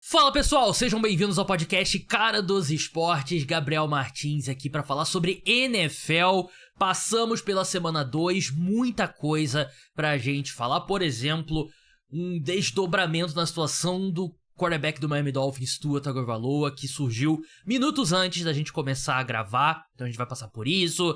Fala pessoal, sejam bem-vindos ao podcast Cara dos Esportes. Gabriel Martins aqui para falar sobre NFL. Passamos pela semana 2, muita coisa pra gente falar. Por exemplo, um desdobramento na situação do quarterback do Miami Dolphins, Tua Tagovailoa, que surgiu minutos antes da gente começar a gravar. Então a gente vai passar por isso.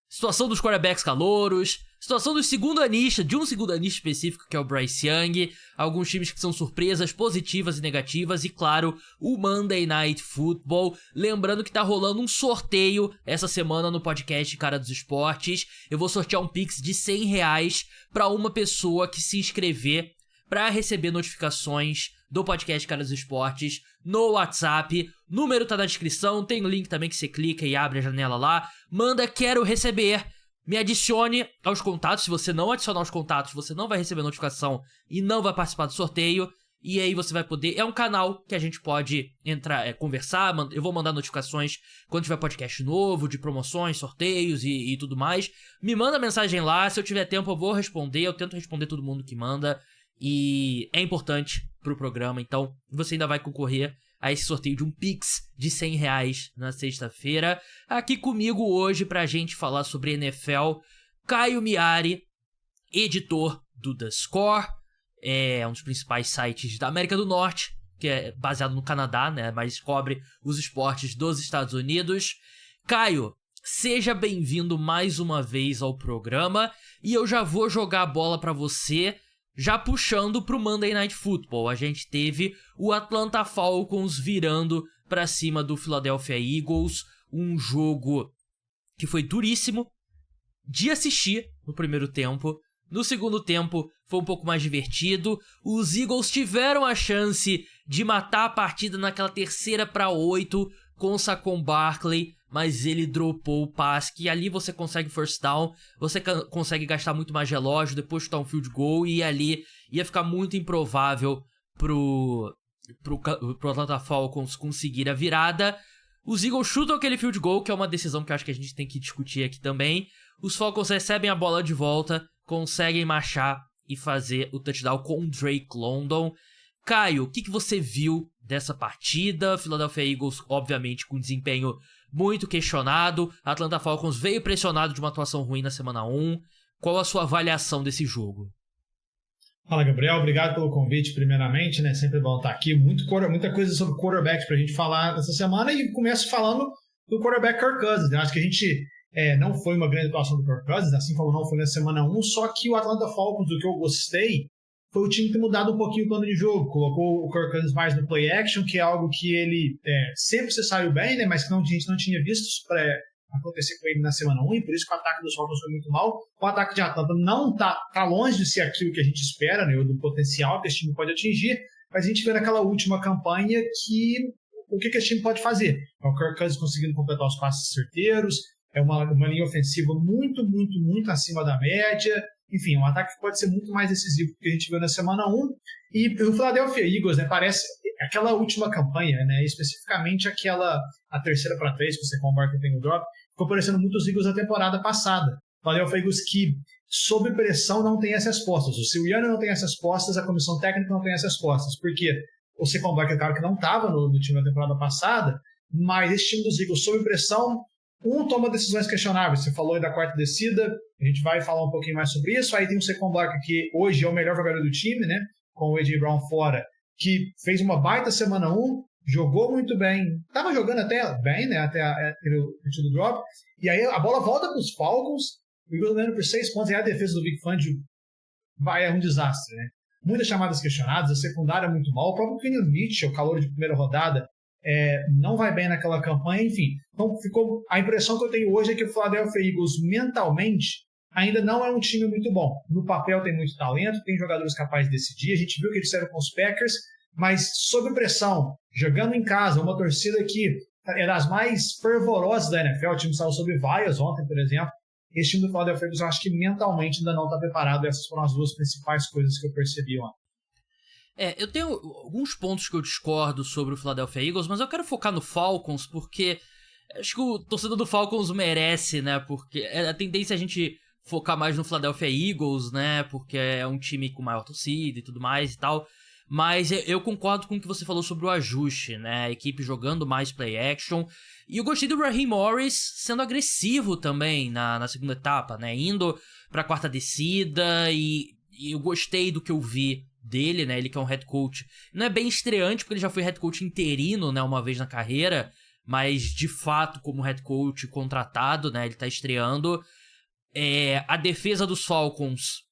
Situação dos quarterbacks calouros, situação do segundo-anista, de um segundo-anista específico que é o Bryce Young, alguns times que são surpresas positivas e negativas e, claro, o Monday Night Football. Lembrando que tá rolando um sorteio essa semana no podcast Cara dos Esportes. Eu vou sortear um Pix de R$100 pra uma pessoa que se inscrever para receber notificações do podcast Cara dos Esportes no WhatsApp. Número tá na descrição, tem um link também que você clica e abre a janela lá. Manda quero receber, me adicione aos contatos. Se você não adicionar os contatos, você não vai receber notificação e não vai participar do sorteio. E aí você vai poder, é um canal que a gente pode entrar, conversar, eu vou mandar notificações quando tiver podcast novo, de promoções, sorteios e tudo mais. Me manda mensagem lá, se eu tiver tempo eu vou responder, eu tento responder todo mundo que manda. E é importante pro programa, então você ainda vai concorrer a esse sorteio de um Pix de R$100 na sexta-feira. Aqui comigo hoje pra gente falar sobre NFL, Caio Miari, editor do The Score, é um dos principais sites da América do Norte, que é baseado no Canadá, né, mas cobre os esportes dos Estados Unidos. Caio, seja bem-vindo mais uma vez ao programa, e eu já vou jogar a bola pra você, já puxando pro Monday Night Football. A gente teve o Atlanta Falcons virando pra cima do Philadelphia Eagles, um jogo que foi duríssimo de assistir no primeiro tempo. No segundo tempo foi um pouco mais divertido. Os Eagles tiveram a chance de matar a partida naquela 3ª para 8 com o Saquon Barkley, mas ele dropou o passe, que ali você consegue first down, você consegue gastar muito mais relógio, depois chutar um field goal, e ali ia ficar muito improvável pro Atlanta Falcons conseguir a virada. Os Eagles chutam aquele field goal, que é uma decisão que eu acho que a gente tem que discutir aqui também. Os Falcons recebem a bola de volta, conseguem marchar e fazer o touchdown com o Drake London. Caio, o que você viu dessa partida? Philadelphia Eagles, obviamente, com desempenho muito questionado. Atlanta Falcons veio pressionado de uma atuação ruim na semana 1. Qual a sua avaliação desse jogo? Fala, Gabriel. Obrigado pelo convite, primeiramente, né? Sempre bom estar aqui. Muita coisa sobre quarterbacks pra gente falar nessa semana, e começo falando do quarterback Kirk Cousins. Eu acho que a gente não foi uma grande atuação do Kirk Cousins, assim como não foi na semana 1, só que o Atlanta Falcons, do que eu gostei, foi o time ter mudado um pouquinho o plano de jogo. Colocou o Kirk Cousins mais no play action, que é algo que ele sempre se saiu bem, né? Mas que a gente não tinha visto acontecer com ele na semana 1, e por isso que o ataque dos Falcons foi muito mal. O ataque de Atlanta não tá longe de ser aquilo que a gente espera, né? Do potencial que esse time pode atingir, mas a gente vê naquela última campanha o que esse time pode fazer. É o Kirk Cousins conseguindo completar os passes certeiros, é uma linha ofensiva muito, muito, muito acima da média. Enfim, um ataque que pode ser muito mais decisivo do que a gente viu na semana 1. E o Philadelphia Eagles, né, parece aquela última campanha, né, especificamente a 3ª para 3, que você compara que tem o drop, ficou parecendo muito os Eagles da temporada passada. O Philadelphia Eagles que, sob pressão, não tem as respostas. O Sirianni não tem as respostas, a comissão técnica não tem as respostas. Porque o Saquon Barkley é o cara que não estava no time da temporada passada, mas esse time dos Eagles, sob pressão, toma decisões questionáveis. Você falou aí da 4ª descida, a gente vai falar um pouquinho mais sobre isso. Aí tem o Saquon Barkley, que hoje é o melhor jogador do time, né? Com o A.J. Brown fora, que fez uma baita semana 1, jogou muito bem, estava jogando até bem, né? Até o do drop. E aí a bola volta para os Falcons, o Eagles ganhando por 6 pontos, e a defesa do Vic Fangio é um desastre, né? Muitas chamadas questionadas, a secundária muito mal. O próprio Kenyon Mitchell, calor de primeira rodada, não vai bem naquela campanha, enfim. Então a impressão que eu tenho hoje é que o Philadelphia Eagles mentalmente ainda não é um time muito bom. No papel tem muito talento, tem jogadores capazes de decidir. A gente viu que eles fizeram com os Packers, mas sob pressão, jogando em casa, uma torcida que é das mais fervorosas da NFL. O time saiu sobre vaias ontem, por exemplo. Esse time do Philadelphia Eagles, eu acho que mentalmente ainda não está preparado. Essas foram as duas principais coisas que eu percebi ontem. Eu tenho alguns pontos que eu discordo sobre o Philadelphia Eagles, mas eu quero focar no Falcons, porque acho que o torcedor do Falcons merece, né? Porque a tendência é a gente focar mais no Philadelphia Eagles, né? Porque é um time com maior torcida e tudo mais e tal. Mas eu concordo com o que você falou sobre o ajuste, né? A equipe jogando mais play action. E eu gostei do Raheem Morris sendo agressivo também na segunda etapa, né? Indo pra quarta descida e eu gostei do que eu vi dele, né? Ele que é um head coach. Não é bem estreante, porque ele já foi head coach interino, né? Uma vez na carreira. Mas, de fato, como head coach contratado, né? Ele tá estreando. A defesa dos Falcons,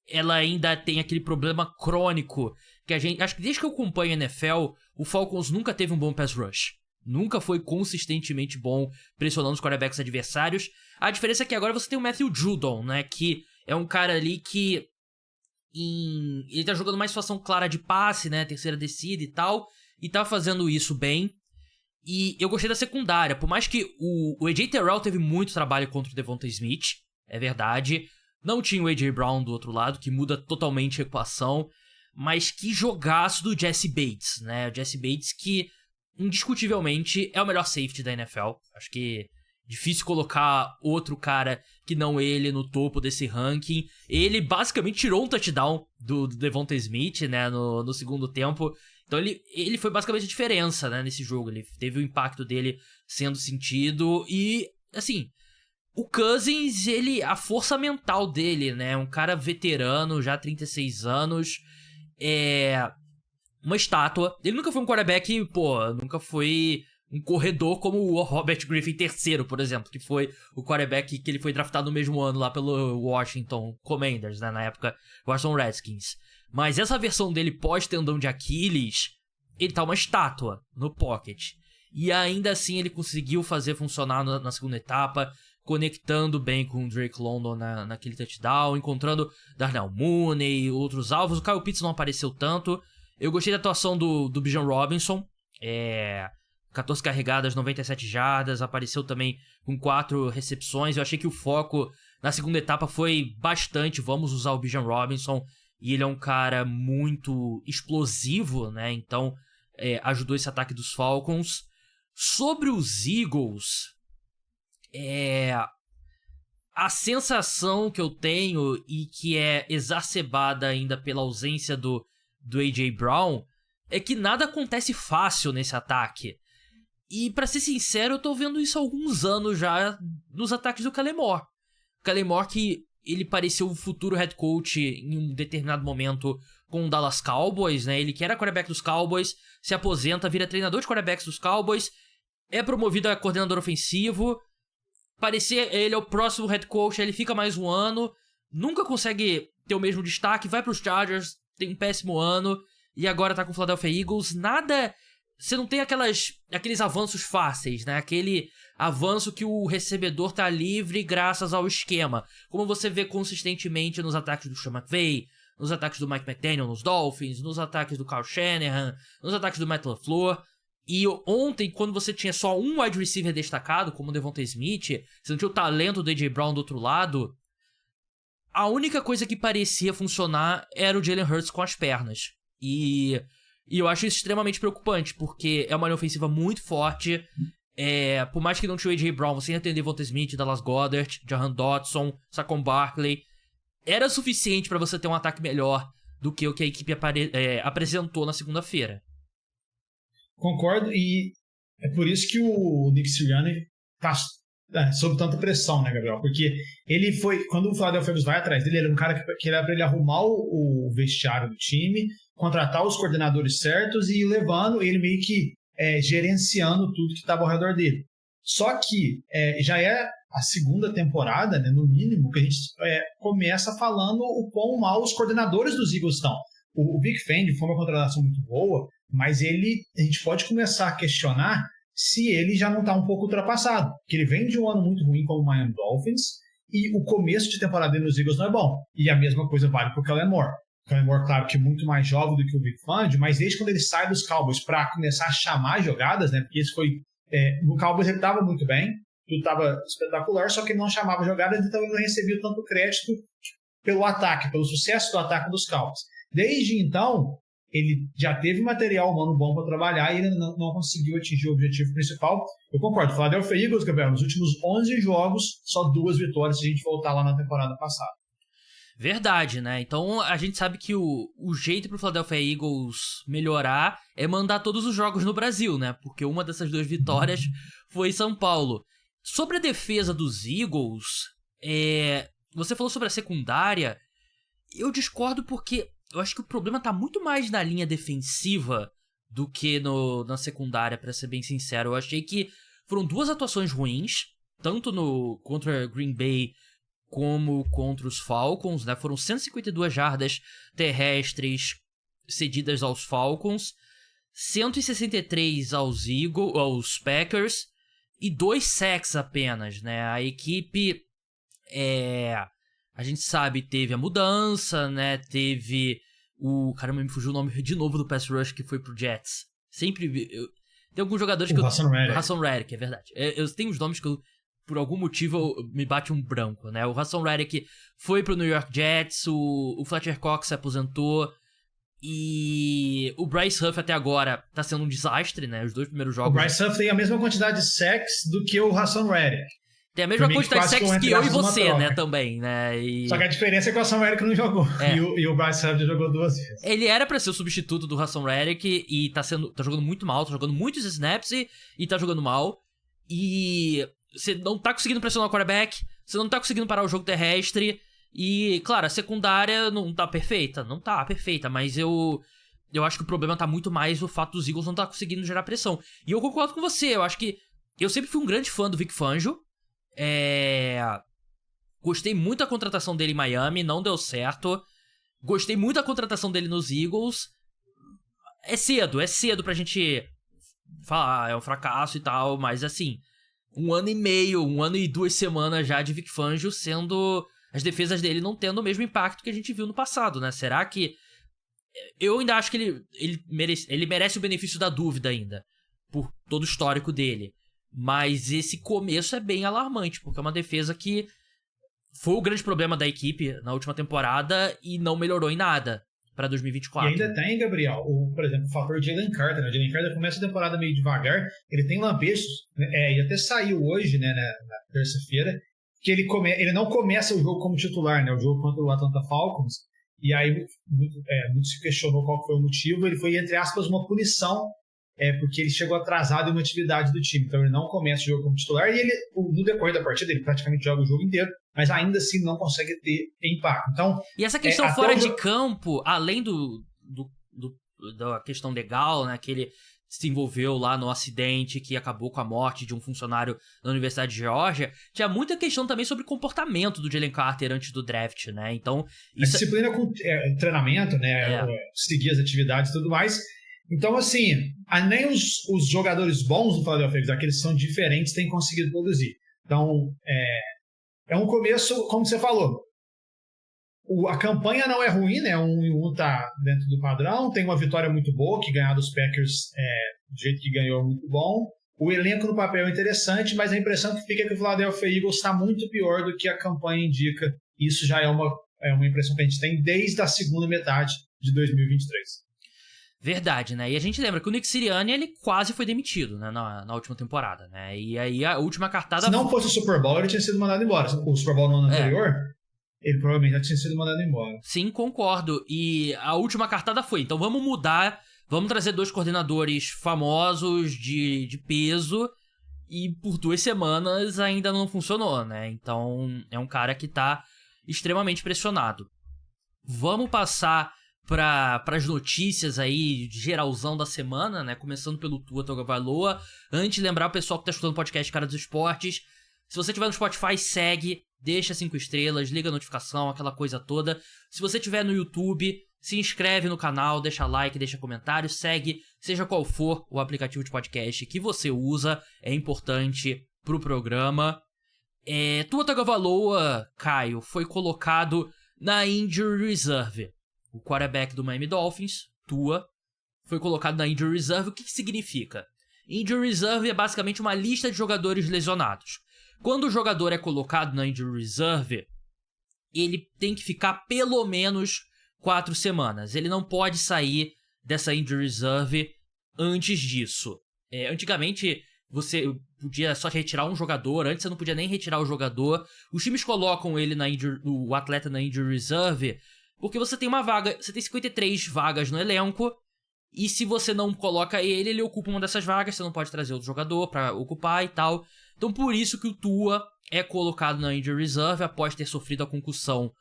ela ainda tem aquele problema crônico que a gente... Acho que desde que eu acompanho a NFL, o Falcons nunca teve um bom pass rush. Nunca foi consistentemente bom pressionando os quarterbacks adversários. A diferença é que agora você tem o Matthew Judon, né? Que é um cara ali que... Ele tá jogando mais situação clara de passe, né? Terceira descida e tal. E tá fazendo isso bem. E eu gostei da secundária. Por mais que o AJ Terrell teve muito trabalho contra o Devonta Smith. É verdade. Não tinha o AJ Brown do outro lado, que muda totalmente a equação. Mas que jogaço do Jesse Bates, né? O Jesse Bates que, indiscutivelmente, é o melhor safety da NFL. Acho que difícil colocar outro cara que não ele no topo desse ranking. Ele basicamente tirou um touchdown do Devonta Smith, né, no segundo tempo. Então ele foi basicamente a diferença, né, nesse jogo. Ele teve o impacto dele sendo sentido. E, assim, o Cousins, a força mental dele, né, um cara veterano, já 36 anos, uma estátua. Ele nunca foi um quarterback, nunca foi um corredor como o Robert Griffin III, por exemplo, que foi o quarterback que ele foi draftado no mesmo ano lá pelo Washington Commanders, né, na época Washington Redskins. Mas essa versão dele pós-tendão de Aquiles, ele tá uma estátua no pocket. E ainda assim ele conseguiu fazer funcionar na segunda etapa, conectando bem com o Drake London naquele touchdown, encontrando Darnell Mooney, outros alvos. O Kyle Pitts não apareceu tanto. Eu gostei da atuação do Bijan Robinson. 14 carregadas, 97 jardas, apareceu também com 4 recepções. Eu achei que o foco na segunda etapa foi bastante, vamos usar o Bijan Robinson, e ele é um cara muito explosivo, né? Então ajudou esse ataque dos Falcons. Sobre os Eagles, a sensação que eu tenho, e que é exacerbada ainda pela ausência do A.J. Brown, é que nada acontece fácil nesse ataque. E pra ser sincero, eu tô vendo isso há alguns anos já nos ataques do Kellen Moore. O Kellen Moore, que ele pareceu o futuro head coach em um determinado momento com o Dallas Cowboys, né? Ele que era quarterback dos Cowboys, se aposenta, vira treinador de quarterbacks dos Cowboys, é promovido a coordenador ofensivo, parecia ele é o próximo head coach, ele fica mais um ano, nunca consegue ter o mesmo destaque, vai pros Chargers, tem um péssimo ano, e agora tá com o Philadelphia Eagles. Nada... Você não tem aqueles avanços fáceis, né? Aquele avanço que o recebedor tá livre graças ao esquema. Como você vê consistentemente nos ataques do Sean McVay, nos ataques do Mike McDaniel nos Dolphins, nos ataques do Kyle Shanahan, nos ataques do Matt LaFleur. E ontem, quando você tinha só um wide receiver destacado, como o Devonta Smith, você não tinha o talento do A.J. Brown do outro lado, a única coisa que parecia funcionar era o Jalen Hurts com as pernas. E eu acho isso extremamente preocupante, porque é uma linha ofensiva muito forte. Por mais que não tinha o A.J. Brown, você ainda tem Devonta Smith, Dallas Goedert, Jahan Dotson, Saquon Barkley. Era suficiente para você ter um ataque melhor do que o que a equipe apresentou na segunda-feira. Concordo, e é por isso que o Nick Sirianni tá sob tanta pressão, né, Gabriel? Porque ele foi, quando o Philadelphia Eagles vai atrás dele, ele era um cara que era para ele arrumar o vestiário do time, contratar os coordenadores certos e ir levando ele meio que gerenciando tudo que estava ao redor dele. Só que já é a segunda temporada, né, no mínimo, que a gente começa falando o quão mal os coordenadores dos Eagles estão. O Vic Fangio foi uma contratação muito boa, mas a gente pode começar a questionar se ele já não está um pouco ultrapassado. Porque ele vem de um ano muito ruim como o Miami Dolphins e o começo de temporada dele nos Eagles não é bom. E a mesma coisa vale para o Kellen Moore. O Kellen Moore, claro, que é muito mais jovem do que o Vic Fangio, mas desde quando ele sai dos Cowboys para começar a chamar jogadas, né? Porque isso foi... no Cowboys ele estava muito bem, tudo estava espetacular, só que ele não chamava jogadas, então ele não recebia tanto crédito pelo ataque, pelo sucesso do ataque dos Cowboys. Desde então, ele já teve material humano bom para trabalhar e ele não conseguiu atingir o objetivo principal. Eu concordo. Philadelphia Eagles, Gabriel, nos últimos 11 jogos, só 2 vitórias se a gente voltar lá na temporada passada. Verdade, né? Então a gente sabe que o jeito pro Philadelphia Eagles melhorar é mandar todos os jogos no Brasil, né? Porque uma dessas 2 vitórias foi São Paulo. Sobre a defesa dos Eagles, você falou sobre a secundária, eu discordo porque eu acho que o problema tá muito mais na linha defensiva do que na secundária, pra ser bem sincero. Eu achei que foram 2 atuações ruins, tanto contra Green Bay como contra os Falcons, né? Foram 152 jardas terrestres cedidas aos Falcons, 163 aos Packers e 2 sacks apenas, né? A equipe, a gente sabe, teve a mudança, né? Teve caramba, me fugiu o nome de novo do pass rush que foi pro Jets. Tem alguns jogadores que Hassan Reddick, é verdade. Eu tenho os nomes que por algum motivo me bate um branco, né? O Hassan Reddick foi pro New York Jets, o Fletcher Cox se aposentou e o Bryce Huff até agora tá sendo um desastre, né? Os 2 primeiros jogos. O Bryce Huff tem a mesma quantidade de sacks do que o Hassan Reddick. Tem a mesma quantidade de sacks que eu e você, né? Também, né? Só que a diferença é que o Hassan Reddick não jogou. E o Bryce Huff já jogou 2 vezes. Ele era pra ser o substituto do Hassan Reddick e tá jogando muito mal, tá jogando muitos snaps e tá jogando mal. E você não tá conseguindo pressionar o quarterback, você não tá conseguindo parar o jogo terrestre. E, claro, a secundária não tá perfeita. Não tá perfeita, mas eu acho que o problema tá muito mais o fato dos Eagles não tá conseguindo gerar pressão. E eu concordo com você, eu acho que eu sempre fui um grande fã do Vic Fangio. Gostei muito da contratação dele em Miami, não deu certo. Gostei muito da contratação dele nos Eagles. É cedo pra gente falar, é um fracasso e tal, mas assim, 1 ano e meio, 1 ano e 2 semanas já de Vic Fangio, sendo as defesas dele não tendo o mesmo impacto que a gente viu no passado, né? Será que... Eu ainda acho que ele merece o benefício da dúvida ainda, por todo o histórico dele. Mas esse começo é bem alarmante, porque é uma defesa que foi o grande problema da equipe na última temporada e não melhorou em nada para 2024. E ainda tem, Gabriel, por exemplo, o fator Jalen Carter. Né? O Jalen Carter começa a temporada meio devagar, ele tem lampejos, e até saiu hoje, né, na terça-feira, que ele não começa o jogo como titular, né, o jogo contra o Atlanta Falcons, e aí muito se questionou qual foi o motivo. Ele foi, entre aspas, uma punição, porque ele chegou atrasado em uma atividade do time, então ele não começa o jogo como titular, e ele, no decorrer da partida, ele praticamente joga o jogo inteiro, mas ainda assim não consegue ter impacto. Então, e essa questão fora de campo, além da questão legal, né, que ele se envolveu lá no acidente que acabou com a morte de um funcionário da Universidade de Geórgia, tinha muita questão também sobre comportamento do Jalen Carter antes do draft, né? Então, isso... A disciplina com treinamento, né? Seguir as atividades e tudo mais. Então, assim, nem os jogadores bons do Philadelphia Eagles, aqueles que são diferentes, têm conseguido produzir. Então, é um começo, como você falou, a campanha não é ruim, né? 1-1 tá dentro do padrão, tem uma vitória muito boa, que ganhar dos Packers do jeito que ganhou é muito bom. O elenco no papel é interessante, mas a impressão que fica é que o Philadelphia Eagles está muito pior do que a campanha indica. Isso já é uma impressão que a gente tem desde a segunda metade de 2023. Verdade, né? E a gente lembra que o Nick Sirianni, ele quase foi demitido, né, na última temporada, né? E aí a última cartada... Se não fosse o Super Bowl, ele tinha sido mandado embora. O Super Bowl no ano anterior, ele provavelmente já tinha sido mandado embora. Sim, concordo. E a última cartada foi, então vamos mudar, vamos trazer 2 coordenadores famosos de peso, e por 2 semanas ainda não funcionou, né? Então é um cara que tá extremamente pressionado. Vamos passar para as notícias aí, geralzão da semana, né? Começando pelo Tua Tagovailoa. Antes de lembrar o pessoal que tá escutando o podcast Cara dos Esportes, se você tiver no Spotify, segue, deixa 5 estrelas, liga a notificação, aquela coisa toda. Se você tiver no YouTube, se inscreve no canal, deixa like, deixa comentário, segue, seja qual for o aplicativo de podcast que você usa, é importante pro programa. Tua Tagovailoa, Caio, foi colocado na Injury Reserve. O quarterback do Miami Dolphins, Tua, foi colocado na Injury Reserve. O que significa? Injury Reserve é basicamente uma lista de jogadores lesionados. Quando o jogador é colocado na Injury Reserve, ele tem que ficar pelo menos 4 semanas. Ele não pode sair dessa Injury Reserve antes disso. Antigamente, você podia só retirar um jogador, antes você não podia nem retirar o jogador. Os times colocam ele o atleta na injury reserve porque você tem uma vaga, você tem 53 vagas no elenco, e se você não coloca ele ocupa uma dessas vagas, você não pode trazer outro jogador pra ocupar e tal. Então por isso que o Tua é colocado na injury reserve após ter sofrido a concussão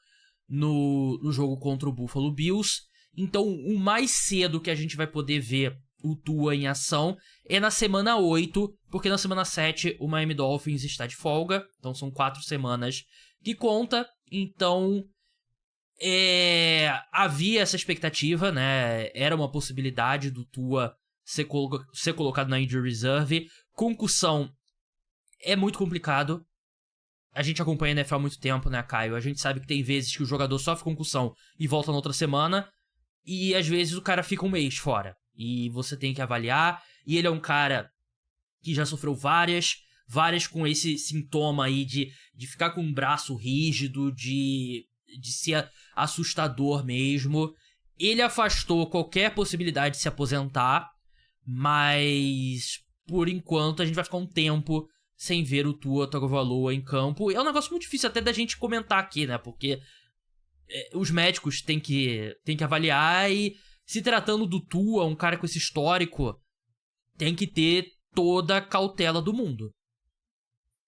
no jogo contra o Buffalo Bills. Então o mais cedo que a gente vai poder ver o Tua em ação é na semana 8, porque na semana 7 o Miami Dolphins está de folga, então são 4 semanas que conta. Então havia essa expectativa, né? Era uma possibilidade do Tua ser colocado na injury reserve. Concussão é muito complicado. A gente acompanha a NFL há muito tempo, né, Caio? A gente sabe que tem vezes que o jogador sofre concussão e volta na outra semana, e às vezes o cara fica um mês fora. E você tem que avaliar. E ele é um cara que já sofreu várias com esse sintoma aí de ficar com o braço rígido, de ser assustador mesmo. Ele afastou qualquer possibilidade de se aposentar, mas por enquanto a gente vai ficar um tempo sem ver o Tua Tagovailoa em campo. É um negócio muito difícil até da gente comentar aqui, né? Porque os médicos têm que avaliar, e se tratando do Tua, um cara com esse histórico, tem que ter toda a cautela do mundo.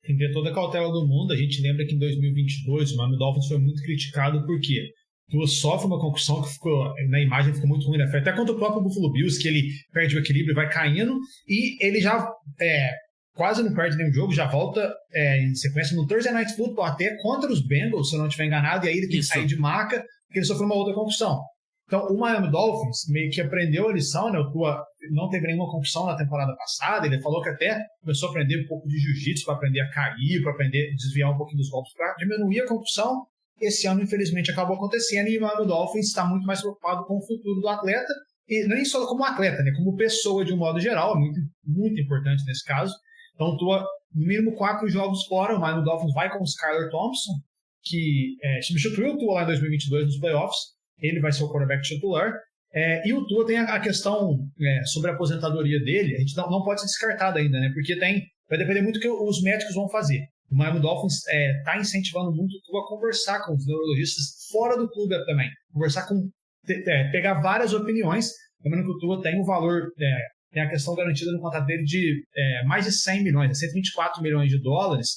Tem que ter toda a cautela do mundo. A gente lembra que em 2022 o Miami Dolphins foi muito criticado porque Tua sofre uma concussão que ficou, na imagem ficou muito ruim, né? Foi até contra o próprio Buffalo Bills, que ele perde o equilíbrio e vai caindo, e ele já quase não perde nenhum jogo, já volta em sequência no Thursday Night Football até contra os Bengals, se eu não estiver enganado, e aí ele tem que sair de maca porque ele sofreu uma outra concussão. Então o Miami Dolphins meio que aprendeu a lição, né? O Tua não teve nenhuma concussão na temporada passada, ele falou que até começou a aprender um pouco de jiu-jitsu para aprender a cair, para aprender a desviar um pouquinho dos golpes para diminuir a concussão. Esse ano, infelizmente, acabou acontecendo, e o Miami Dolphins está muito mais preocupado com o futuro do atleta, e nem só como atleta, né? Como pessoa de um modo geral, é muito, muito importante nesse caso. Então, Tua, no mínimo 4 jogos fora. O Miami Dolphins vai com o Skylar Thompson, que substituiu o Tua lá em 2022 nos playoffs. Ele vai ser o quarterback titular. E o Tua tem a questão sobre a aposentadoria dele. A gente não pode ser descartado ainda, né? Porque vai depender muito do que os médicos vão fazer. O Miami Dolphins está incentivando muito o Tua a conversar com os neurologistas fora do clube também. Pegar várias opiniões. Lembrando que o Tua tem um valor... tem a questão garantida no contrato dele de mais de 100 milhões, 124 milhões de dólares,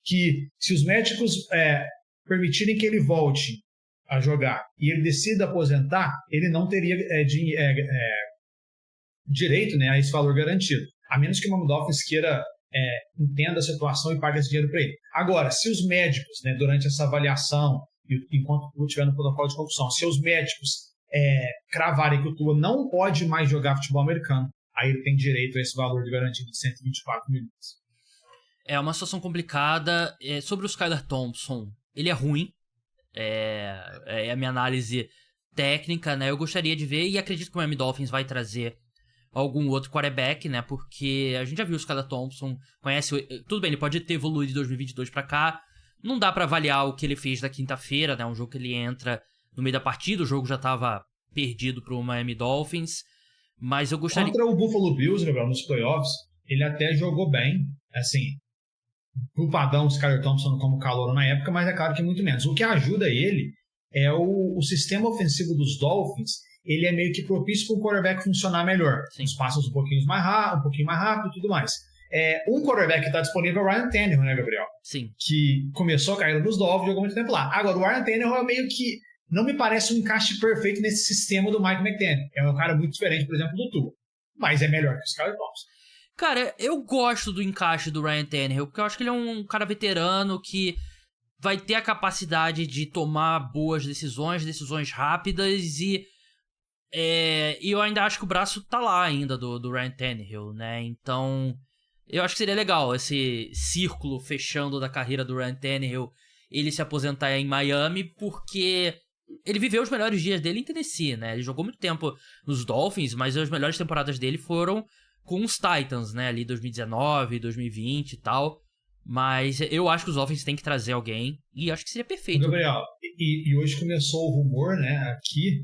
que se os médicos permitirem que ele volte a jogar e ele decida aposentar, ele não teria direito, né, a esse valor garantido, a menos que o Miami Dolphins queira entenda a situação e pague esse dinheiro para ele. Agora, se os médicos, né, durante essa avaliação, enquanto o Tua estiver no protocolo de concussão, se os médicos cravarem que o Tua não pode mais jogar futebol americano, aí ele tem direito a esse valor de garantia de 124 milhões. É uma situação complicada. Sobre o Skylar Thompson, ele é ruim. É a minha análise técnica, né? Eu gostaria de ver, e acredito que o Miami Dolphins vai trazer algum outro quarterback, né? Porque a gente já viu o Skylar Thompson, tudo bem, ele pode ter evoluído de 2022 pra cá. Não dá pra avaliar o que ele fez da quinta-feira, né? Um jogo que ele entra no meio da partida, o jogo já tava perdido pro Miami Dolphins. Mas eu gostaria... Contra o Buffalo Bills, Gabriel, nos playoffs, ele até jogou bem, assim, pro padrão do Skylar Thompson como calouro na época, mas é claro que muito menos. O que ajuda ele é o sistema ofensivo dos Dolphins, ele é meio que propício para o quarterback funcionar melhor. Sim. Os passos um pouquinho mais rápido e tudo mais. Um quarterback que está disponível é o Ryan Tannehill, né, Gabriel? Sim. Que começou a carreira nos Dolphins, jogou muito tempo lá. Agora, o Ryan Tannehill é meio que... não me parece um encaixe perfeito nesse sistema do Mike McDaniel. É um cara muito diferente, por exemplo, do Tua. Mas é melhor que o Skylar Thompson. Cara, eu gosto do encaixe do Ryan Tannehill, porque eu acho que ele é um cara veterano que vai ter a capacidade de tomar boas decisões rápidas, e eu ainda acho que o braço tá lá ainda do Ryan Tannehill, né? Então, eu acho que seria legal esse círculo fechando da carreira do Ryan Tannehill, ele se aposentar em Miami, porque... ele viveu os melhores dias dele em Tennessee, né? Ele jogou muito tempo nos Dolphins, mas as melhores temporadas dele foram com os Titans, né? Ali 2019, 2020 e tal. Mas eu acho que os Dolphins têm que trazer alguém, e acho que seria perfeito. Gabriel, e hoje começou o rumor, né, aqui,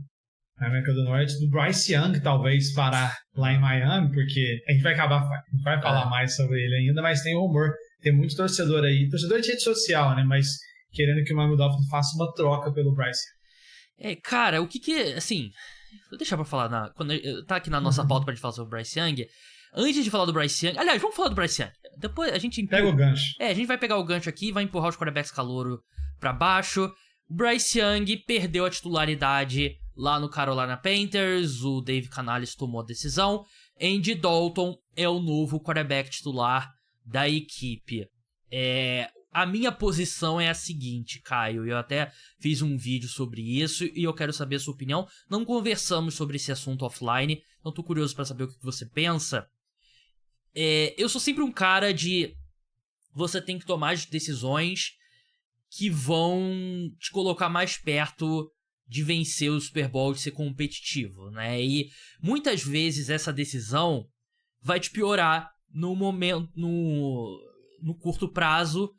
na América do Norte, do Bryce Young talvez parar lá em Miami, porque a gente vai falar mais sobre ele ainda, mas tem um rumor, tem muito torcedor aí, torcedor de rede social, né, mas querendo que o Miami Dolphins faça uma troca pelo Bryce Young. Cara, o que assim, vou deixar pra falar, quando tá aqui na nossa pauta pra gente falar sobre o Bryce Young, antes de falar do Bryce Young, aliás, vamos falar do Bryce Young, depois a gente pega o gancho. A gente vai pegar o gancho aqui, vai empurrar os quarterbacks calouro pra baixo. O Bryce Young perdeu a titularidade lá no Carolina Panthers, o Dave Canales tomou a decisão. Andy Dalton é o novo quarterback titular da equipe. A minha posição é a seguinte, Caio, eu até fiz um vídeo sobre isso e eu quero saber a sua opinião. Não conversamos sobre esse assunto offline, então tô curioso pra saber o que você pensa. Eu sou sempre um cara de... Você tem que tomar as decisões que vão te colocar mais perto de vencer o Super Bowl, de ser competitivo, né? E muitas vezes essa decisão vai te piorar no momento, no curto prazo,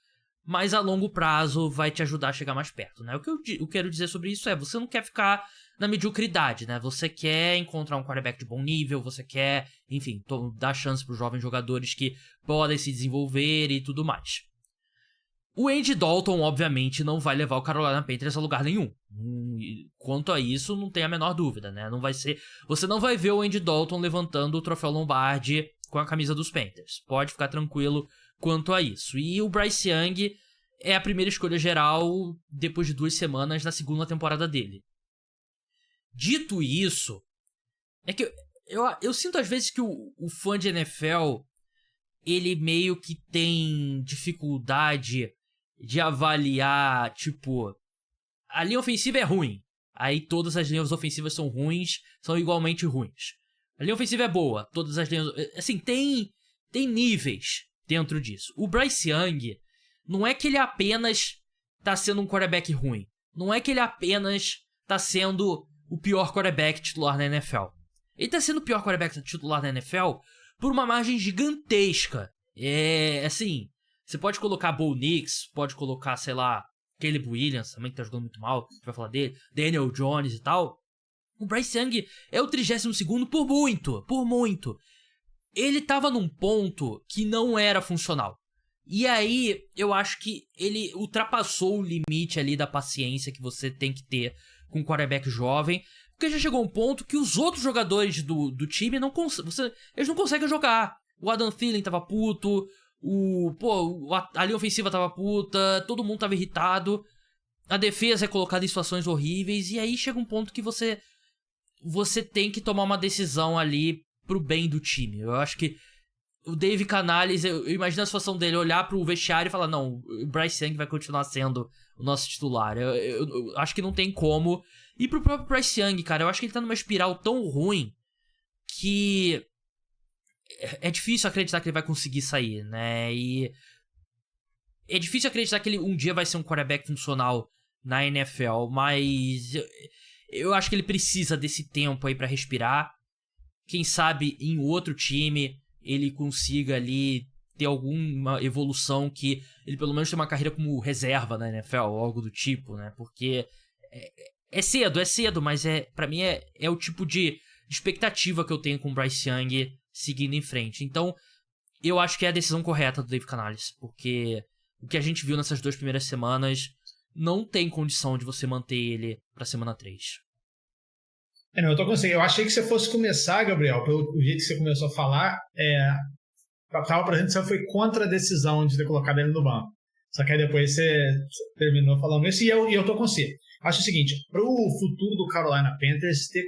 mas a longo prazo vai te ajudar a chegar mais perto, né? O que eu quero dizer sobre isso você não quer ficar na mediocridade, né? Você quer encontrar um quarterback de bom nível, você quer, enfim, dar chance para os jovens jogadores que podem se desenvolver e tudo mais. O Andy Dalton, obviamente, não vai levar o Carolina Panthers a lugar nenhum. Quanto a isso, não tem a menor dúvida, né? Você não vai ver o Andy Dalton levantando o troféu Lombardi com a camisa dos Panthers. Pode ficar tranquilo quanto a isso. E o Bryce Young é a primeira escolha geral depois de 2 semanas na segunda temporada dele. Dito isso, é que eu sinto às vezes que o fã de NFL, ele meio que tem dificuldade de avaliar, tipo, a linha ofensiva é ruim, aí todas as linhas ofensivas são ruins, são igualmente ruins. A linha ofensiva é boa, todas as linhas... Assim, tem níveis dentro disso. O Bryce Young, não é que ele apenas tá sendo um quarterback ruim, não é que ele apenas tá sendo o pior quarterback titular na NFL. Ele tá sendo o pior quarterback titular na NFL por uma margem gigantesca. Assim, você pode colocar Bo Nix, pode colocar, sei lá, Caleb Williams, também que tá jogando muito mal, a gente vai falar dele, Daniel Jones e tal. O Bryce Young é o 32º por muito. Ele tava num ponto que não era funcional. E aí, eu acho que ele ultrapassou o limite ali da paciência que você tem que ter com um quarterback jovem, porque já chegou um ponto que os outros jogadores do time eles não conseguem jogar. O Adam Thielen tava puto, a linha ofensiva tava puta, todo mundo tava irritado, a defesa é colocada em situações horríveis, e aí chega um ponto que você tem que tomar uma decisão ali pro bem do time. Eu acho que o Dave Canales, eu imagino a situação dele olhar pro vestiário e falar, não, o Bryce Young vai continuar sendo o nosso titular. Eu acho que não tem como. E pro próprio Bryce Young, cara, eu acho que ele tá numa espiral tão ruim que é difícil acreditar que ele vai conseguir sair, né? E é difícil acreditar que ele um dia vai ser um quarterback funcional na NFL, mas eu acho que ele precisa desse tempo aí pra respirar. Quem sabe em outro time ele consiga ali ter alguma evolução, que ele pelo menos tenha uma carreira como reserva na NFL, ou algo do tipo, né? Porque é cedo, mas pra mim é o tipo de expectativa que eu tenho com o Bryce Young seguindo em frente. Então, eu acho que é a decisão correta do Dave Canales, porque o que a gente viu nessas 2 primeiras semanas não tem condição de você manter ele pra semana 3. Não, eu tô conseguindo. Eu achei que você fosse começar, Gabriel, pelo jeito que você começou a falar, tava pra gente que você foi contra a decisão de ter colocado ele no banco. Só que aí depois você terminou falando isso, e eu tô com você. Acho o seguinte, pro futuro do Carolina Panthers, ter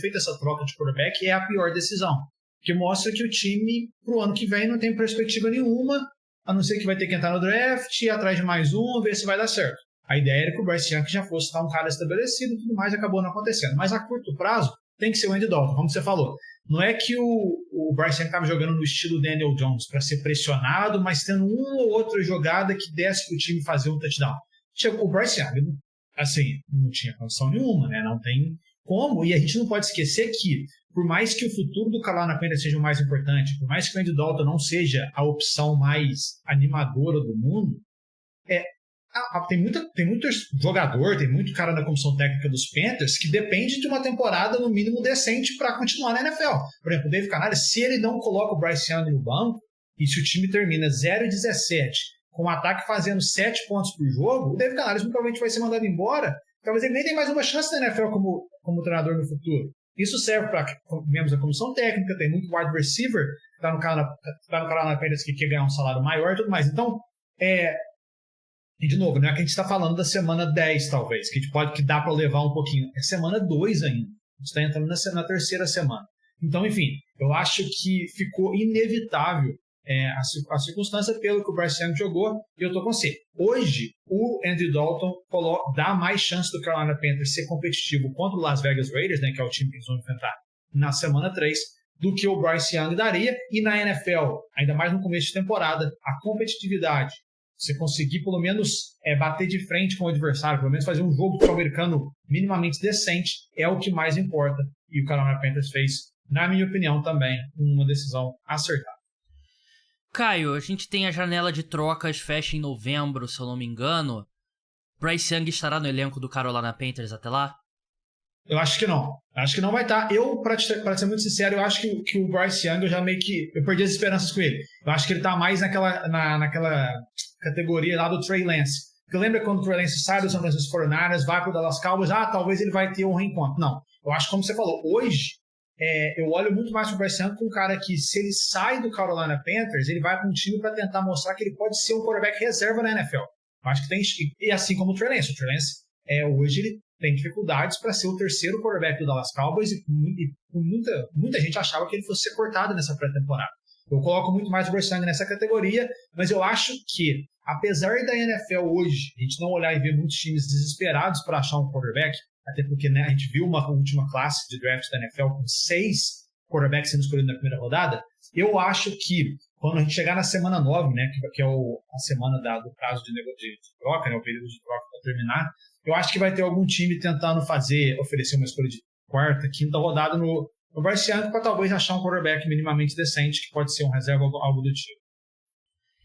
feito essa troca de quarterback é a pior decisão, que mostra que o time pro ano que vem não tem perspectiva nenhuma, a não ser que vai ter que entrar no draft, ir atrás de mais um, ver se vai dar certo. A ideia era que o Bryce Young já fosse estar um cara estabelecido e tudo mais, acabou não acontecendo. Mas a curto prazo, tem que ser o Andy Dalton, como você falou. Não é que o Bryce Young estava jogando no estilo Daniel Jones, para ser pressionado, mas tendo uma ou outra jogada que desse para o time fazer um touchdown. O Bryce Young, assim, não tinha condição nenhuma, né? Não tem como. E a gente não pode esquecer que, por mais que o futuro do Carolina Panthers seja o mais importante, por mais que o Andy Dalton não seja a opção mais animadora do mundo, tem muito jogador, tem muito cara na comissão técnica dos Panthers que depende de uma temporada, no mínimo, decente para continuar na NFL. Por exemplo, o Dave Canales, se ele não coloca o Bryce Young no banco, e se o time termina 0-17, com o ataque fazendo 7 pontos por jogo, o Dave Canales muito provavelmente vai ser mandado embora. Talvez ele nem tenha mais uma chance na NFL como treinador no futuro. Isso serve para membros da comissão técnica, tem muito wide receiver que está no Carolina Panthers que quer ganhar um salário maior e tudo mais. Então, e de novo, não é que a gente está falando da semana 10, talvez, que dá para levar um pouquinho. É semana 2 ainda. A gente está entrando na terceira semana. Então, enfim, eu acho que ficou inevitável a circunstância pelo que o Bryce Young jogou, e eu estou com você. Hoje, o Andy Dalton dá mais chance do Carolina Panthers ser competitivo contra o Las Vegas Raiders, né, que é o time que eles vão enfrentar na semana 3, do que o Bryce Young daria. E na NFL, ainda mais no começo de temporada, a competitividade, você conseguir pelo menos bater de frente com o adversário, pelo menos fazer um jogo americano minimamente decente, é o que mais importa. E o Carolina Panthers fez, na minha opinião, também uma decisão acertada. Caio, a gente tem a janela de trocas, fecha em novembro, se eu não me engano. Bryce Young estará no elenco do Carolina Panthers até lá? Eu acho que não. Acho que não vai estar. Pra ser muito sincero, eu acho que o Bryce Young, eu perdi as esperanças com ele. Eu acho que ele tá mais naquela categoria lá do Trey Lance. Porque lembra quando o Trey Lance sai do San Francisco 49ers, vai pro Dallas Cowboys, talvez ele vai ter um reencontro. Não. Eu acho que, como você falou, hoje, eu olho muito mais pro Bryce Young com um cara que, se ele sai do Carolina Panthers, ele vai para um time para tentar mostrar que ele pode ser um quarterback reserva na NFL. Eu acho que tem, e assim como o Trey Lance. O Trey Lance, hoje, ele tem dificuldades para ser o terceiro quarterback do Dallas Cowboys, e muita gente achava que ele fosse ser cortado nessa pré-temporada. Eu coloco muito mais o Bryce Young nessa categoria, mas eu acho que, apesar da NFL hoje, a gente não olhar e ver muitos times desesperados para achar um quarterback, até porque, né, a gente viu uma última classe de draft da NFL com 6 quarterbacks sendo escolhidos na primeira rodada, eu acho que quando a gente chegar na semana 9, né, que é a semana do prazo de troca, né, o período de troca para terminar, eu acho que vai ter algum time tentando oferecer uma escolha de quarta, quinta rodada no Bryce Young para talvez achar um quarterback minimamente decente, que pode ser um reserva ou algo do tipo.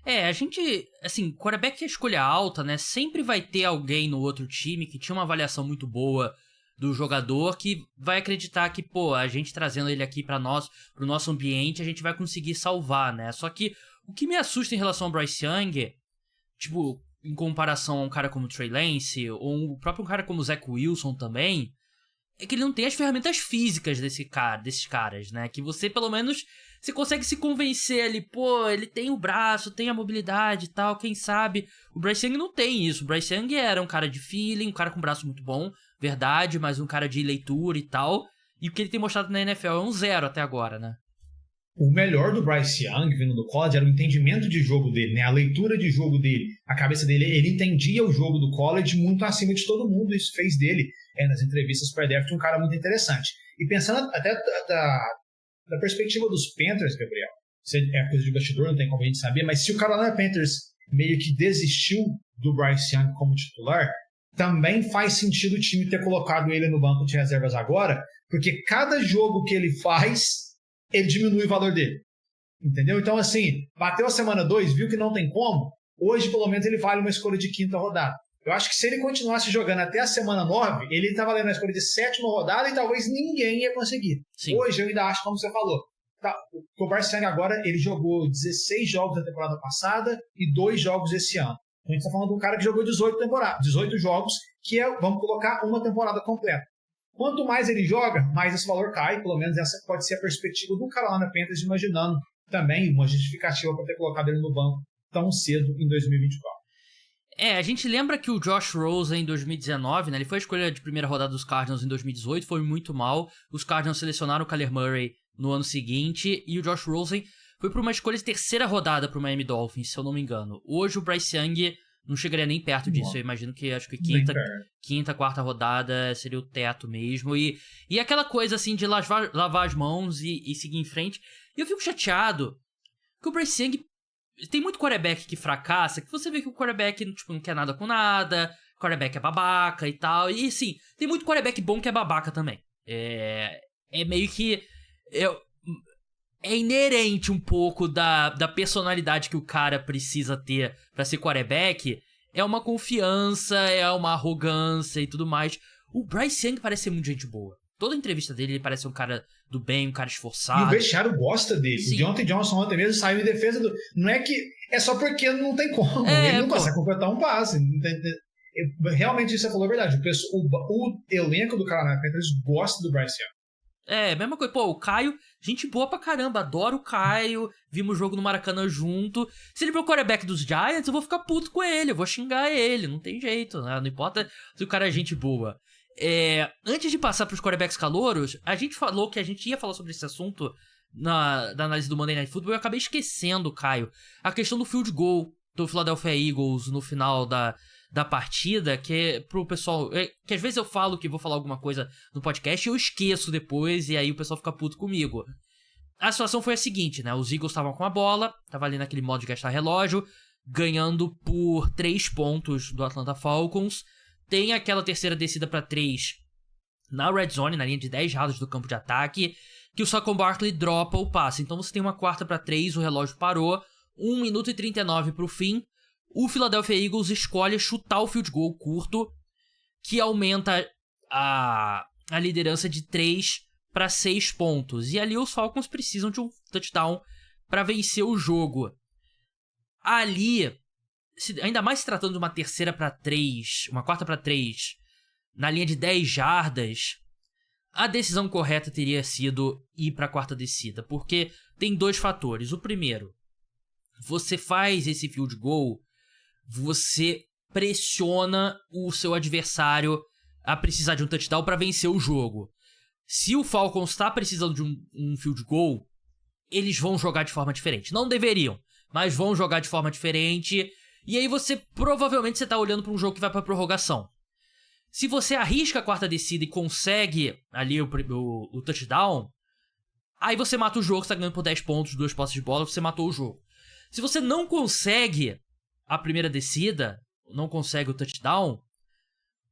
A gente, assim, quarterback é escolha alta, né? Sempre vai ter alguém no outro time que tinha uma avaliação muito boa do jogador que vai acreditar que, a gente trazendo ele aqui pro nosso ambiente, a gente vai conseguir salvar, né? Só que o que me assusta em relação ao Bryce Young, tipo, em comparação a um cara como o Trey Lance, ou o próprio cara como o Zach Wilson também, é que ele não tem as ferramentas físicas desses caras, né? Que você, pelo menos, você consegue se convencer ali, ele tem o braço, tem a mobilidade e tal, quem sabe. O Bryce Young não tem isso. O Bryce Young era um cara de feeling, um cara com braço muito bom, verdade, mas um cara de leitura e tal. E o que ele tem mostrado na NFL é um 0 até agora, né? O melhor do Bryce Young, vindo do college, era o entendimento de jogo dele, né? A leitura de jogo dele, a cabeça dele. Ele entendia o jogo do college muito acima de todo mundo. Isso fez dele, nas entrevistas pré-draft, um cara muito interessante. E pensando até da perspectiva dos Panthers, Gabriel, é coisa de bastidor, não tem como a gente saber, mas se o Carolina Panthers meio que desistiu do Bryce Young como titular, também faz sentido o time ter colocado ele no banco de reservas agora, porque cada jogo que ele faz, ele diminui o valor dele. Entendeu? Então, assim, bateu a semana 2, viu que não tem como, hoje, pelo menos, ele vale uma escolha de quinta rodada. Eu acho que se ele continuasse jogando até a semana 9, ele está valendo uma escolha de 7ª rodada e talvez ninguém ia conseguir. Sim. Hoje, eu ainda acho, como você falou, o Bryce Young agora, ele jogou 16 jogos da temporada passada e 2 jogos esse ano. Então, a gente está falando de um cara que jogou 18 jogos, que vamos colocar uma temporada completa. Quanto mais ele joga, mais esse valor cai. Pelo menos essa pode ser a perspectiva do Carolina Panthers, imaginando também uma justificativa para ter colocado ele no banco tão cedo em 2024. A gente lembra que o Josh Rosen em 2019, né, ele foi a escolha de primeira rodada dos Cardinals em 2018, foi muito mal. Os Cardinals selecionaram o Kyler Murray no ano seguinte e o Josh Rosen foi para uma escolha de terceira rodada para o Miami Dolphins, se eu não me engano. Hoje o Bryce Young não chegaria nem perto disso. Eu imagino que acho que quinta, quarta rodada seria o teto mesmo. E aquela coisa assim de lavar as mãos e seguir em frente. E eu fico chateado que o Bryce Young tem muito quarterback que fracassa, que você vê que o quarterback não quer nada com nada, o quarterback é babaca e tal. E sim, tem muito quarterback bom que é babaca também. É meio que... É inerente um pouco da personalidade que o cara precisa ter pra ser quarterback. é uma confiança, é uma arrogância e tudo mais. O Bryce Young parece ser muito gente boa. Toda entrevista dele, ele parece um cara do bem, um cara esforçado. E o vestiário gosta dele. Sim. O Deontay Johnson ontem mesmo saiu em defesa do... Não é que... É só porque não tem como. Ele não consegue completar um passe. Realmente, isso você falou a verdade. O elenco do Carolina Panthers gosta do Bryce Young. Mesma coisa. Pô, o Caio, gente boa pra caramba. Adoro o Caio. Vimos o jogo no Maracanã junto. Se ele for o quarterback dos Giants, eu vou ficar puto com ele. Eu vou xingar ele. Não tem jeito, né? Não importa se o cara é gente boa. Antes de passar pros quarterbacks calouros, a gente falou que a gente ia falar sobre esse assunto na análise do Monday Night Football. Eu acabei esquecendo, Caio, a questão do field goal do Philadelphia Eagles no final da partida, que é pro pessoal... que às vezes eu falo que vou falar alguma coisa no podcast e eu esqueço depois, e aí o pessoal fica puto comigo. A situação foi a seguinte, né? Os Eagles estavam com a bola, tava ali naquele modo de gastar relógio, ganhando por 3 pontos do Atlanta Falcons. Tem aquela terceira descida pra 3 na red zone, na linha de 10 jardas do campo de ataque, que o Saquon Barkley dropa o passe. Então você tem uma 4ª pra 3, o relógio parou, 1 minuto e 39 pro fim. O Philadelphia Eagles escolhe chutar o field goal curto, que aumenta a liderança de 3 para 6 pontos. E ali os Falcons precisam de um touchdown para vencer o jogo. Ali, ainda mais se tratando de uma 3ª para 3, uma 4ª para 3, na linha de 10 jardas, a decisão correta teria sido ir para a 4ª descida, porque tem 2 fatores. O primeiro, você faz esse field goal, você pressiona o seu adversário a precisar de um touchdown para vencer o jogo. Se o Falcons está precisando de um field goal, eles vão jogar de forma diferente. Não deveriam, mas vão jogar de forma diferente. E aí provavelmente você tá olhando para um jogo que vai para prorrogação. Se você arrisca a 4ª descida e consegue ali o touchdown, aí você mata o jogo, você tá ganhando por 10 pontos, 2 posses de bola, você matou o jogo. Se você não consegue a primeira descida, não consegue o touchdown,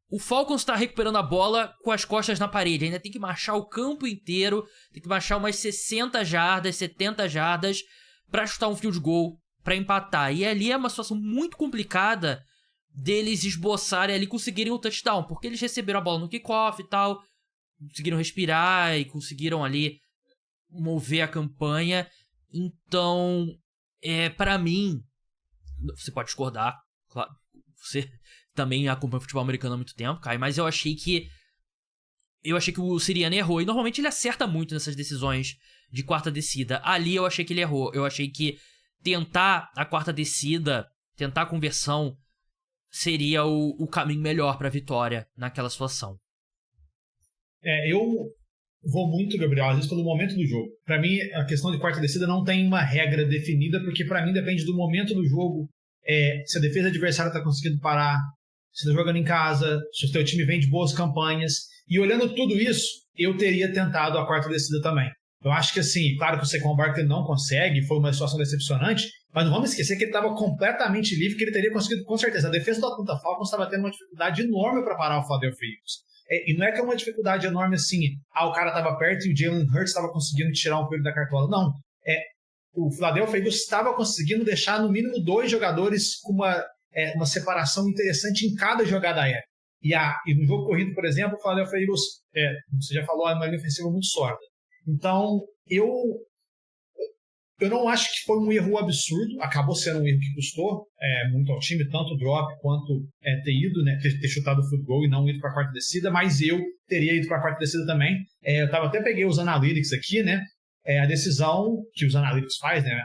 o Falcons está recuperando a bola com as costas na parede. Ainda tem que marchar o campo inteiro, tem que marchar umas 60 jardas, 70 jardas para chutar um field goal, para empatar. E ali é uma situação muito complicada deles esboçarem ali, conseguirem o touchdown, porque eles receberam a bola no kickoff e tal, conseguiram respirar e conseguiram ali mover a campanha. Então, para mim, você pode discordar, claro, você também acompanha o futebol americano há muito tempo, Kai, mas eu achei que o Sirianni errou, e normalmente ele acerta muito nessas decisões de 4ª descida. Ali eu achei que ele errou, eu achei que tentar a 4ª descida, tentar a conversão, seria o caminho melhor para a vitória naquela situação. Eu vou muito, Gabriel, às vezes pelo momento do jogo. Para mim, a questão de 4ª descida não tem uma regra definida, porque para mim depende do momento do jogo, se a defesa adversária está conseguindo parar, se está jogando em casa, se o seu time vem de boas campanhas. E olhando tudo isso, eu teria tentado a 4ª descida também. Eu acho que assim, claro que o Saquon Barkley não consegue, foi uma situação decepcionante, mas não vamos esquecer que ele estava completamente livre, que ele teria conseguido com certeza. A defesa do Atlanta Falcons estava tendo uma dificuldade enorme para parar o Philadelphia Eagles. E não é que é uma dificuldade enorme assim, o cara estava perto e o Jalen Hurts estava conseguindo tirar um coelho da cartola. Não, o Philadelphia Eagles estava conseguindo deixar no mínimo 2 jogadores com uma separação interessante em cada jogada aérea. E no jogo corrido, por exemplo, o Philadelphia Eagles, você já falou, é uma linha ofensiva muito sólida. Então, eu não acho que foi um erro absurdo, acabou sendo um erro que custou muito ao time, tanto o drop quanto ter ido, né, ter chutado o field goal e não ido para a 4ª descida, mas eu teria ido para a 4ª descida também. Eu até peguei os analytics aqui, né, a decisão que os analytics faz, né,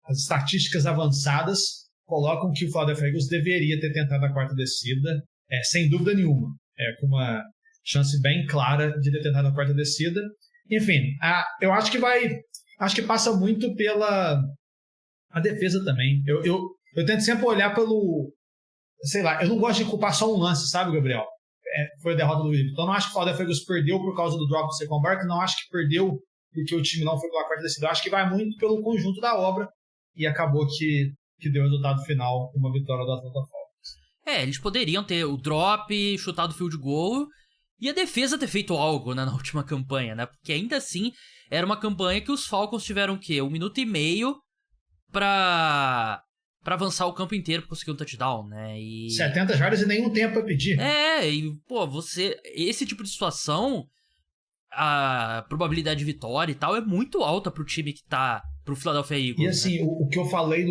as estatísticas avançadas colocam que o Philadelphia Eagles deveria ter tentado a 4ª descida, sem dúvida nenhuma, com uma chance bem clara de ter tentado a 4ª descida. Enfim, eu acho que passa muito pela a defesa também. Eu tento sempre olhar pelo, sei lá, eu não gosto de culpar só um lance, sabe, Gabriel? Foi a derrota do Eagles. Então não acho que o Philadelphia Eagles perdeu por causa do drop do Saquon Barkley, não acho que perdeu porque o time não foi pela 4ª descida. Eu acho que vai muito pelo conjunto da obra e acabou que deu o resultado final, uma vitória do Atlanta Falcons. Eles poderiam ter o drop, chutado o field goal e a defesa ter feito algo, né, na última campanha, né? Porque ainda assim era uma campanha que os Falcons tiveram o quê? 1 minuto e meio pra pra avançar o campo inteiro pra conseguir um touchdown, né? 70 jardas e nenhum tempo pra pedir. E, pô, esse tipo de situação, a probabilidade de vitória e tal é muito alta pro time que tá... Pro Philadelphia Eagles. E assim, né? o que eu falei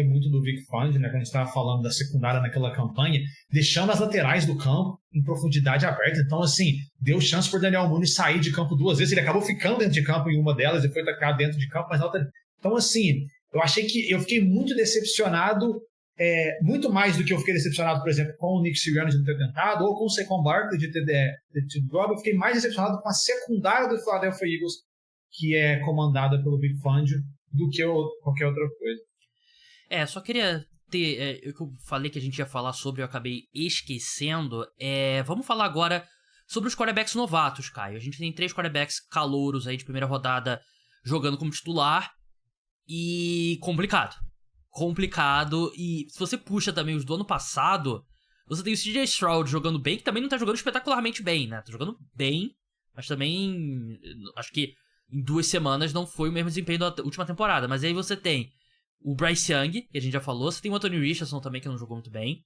muito do Vic Fangio, né, quando a gente tava falando da secundária naquela campanha, deixando as laterais do campo em profundidade aberta. Então, assim, deu chance por Daniel Mooney sair de campo 2 vezes. Ele acabou ficando dentro de campo em uma delas e foi tacado dentro de campo, mas na outra... Então, assim, eu fiquei muito decepcionado, muito mais do que eu fiquei decepcionado, por exemplo, com o Nick Sirianni de não ter tentado, ou com o Saquon Barkley de ter tido drop. Eu fiquei mais decepcionado com a secundária do Philadelphia Eagles, que é comandada pelo Vic Fangio, do que qualquer outra coisa. Só queria ter... eu falei que a gente ia falar sobre, eu acabei esquecendo. Vamos falar agora sobre os quarterbacks novatos, Caio. A gente tem 3 quarterbacks calouros aí de primeira rodada jogando como titular. E complicado. E se você puxa também os do ano passado, você tem o CJ Stroud jogando bem, que também não tá jogando espetacularmente bem, né? Tá jogando bem, mas também... acho que em 2 semanas não foi o mesmo desempenho da última temporada. Mas aí você tem o Bryce Young, que a gente já falou. Você tem o Anthony Richardson também, que não jogou muito bem.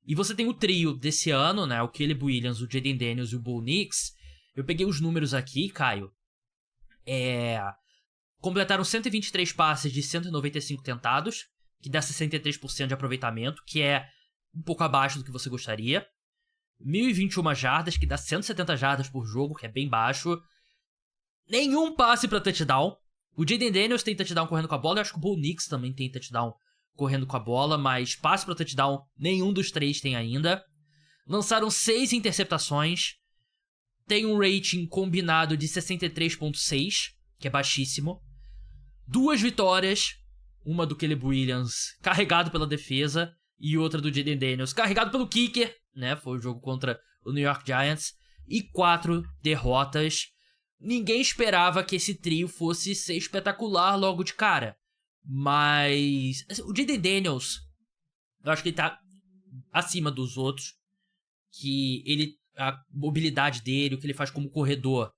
E você tem o trio desse ano, né? O Caleb Williams, o Jaden Daniels e o Bo Nix. Eu peguei os números aqui, Caio. Completaram 123 passes de 195 tentados, que dá 63% de aproveitamento, que é um pouco abaixo do que você gostaria. 1.021 jardas, que dá 170 jardas por jogo, que é bem baixo. Nenhum passe pra touchdown. O Jaden Daniels tem touchdown correndo com a bola. Eu acho que o Bo Nix também tem touchdown correndo com a bola. Mas passe pra touchdown, nenhum dos 3 tem ainda. Lançaram 6 interceptações. Tem um rating combinado de 63.6, que é baixíssimo. 2 vitórias. Uma do Caleb Williams, carregado pela defesa. E outra do Jaden Daniels, carregado pelo kicker, né? Foi o jogo contra o New York Giants. E 4 derrotas. Ninguém esperava que esse trio fosse ser espetacular logo de cara. Mas o Jaden Daniels, eu acho que ele tá acima dos outros. Que a mobilidade dele, o que ele faz como corredor,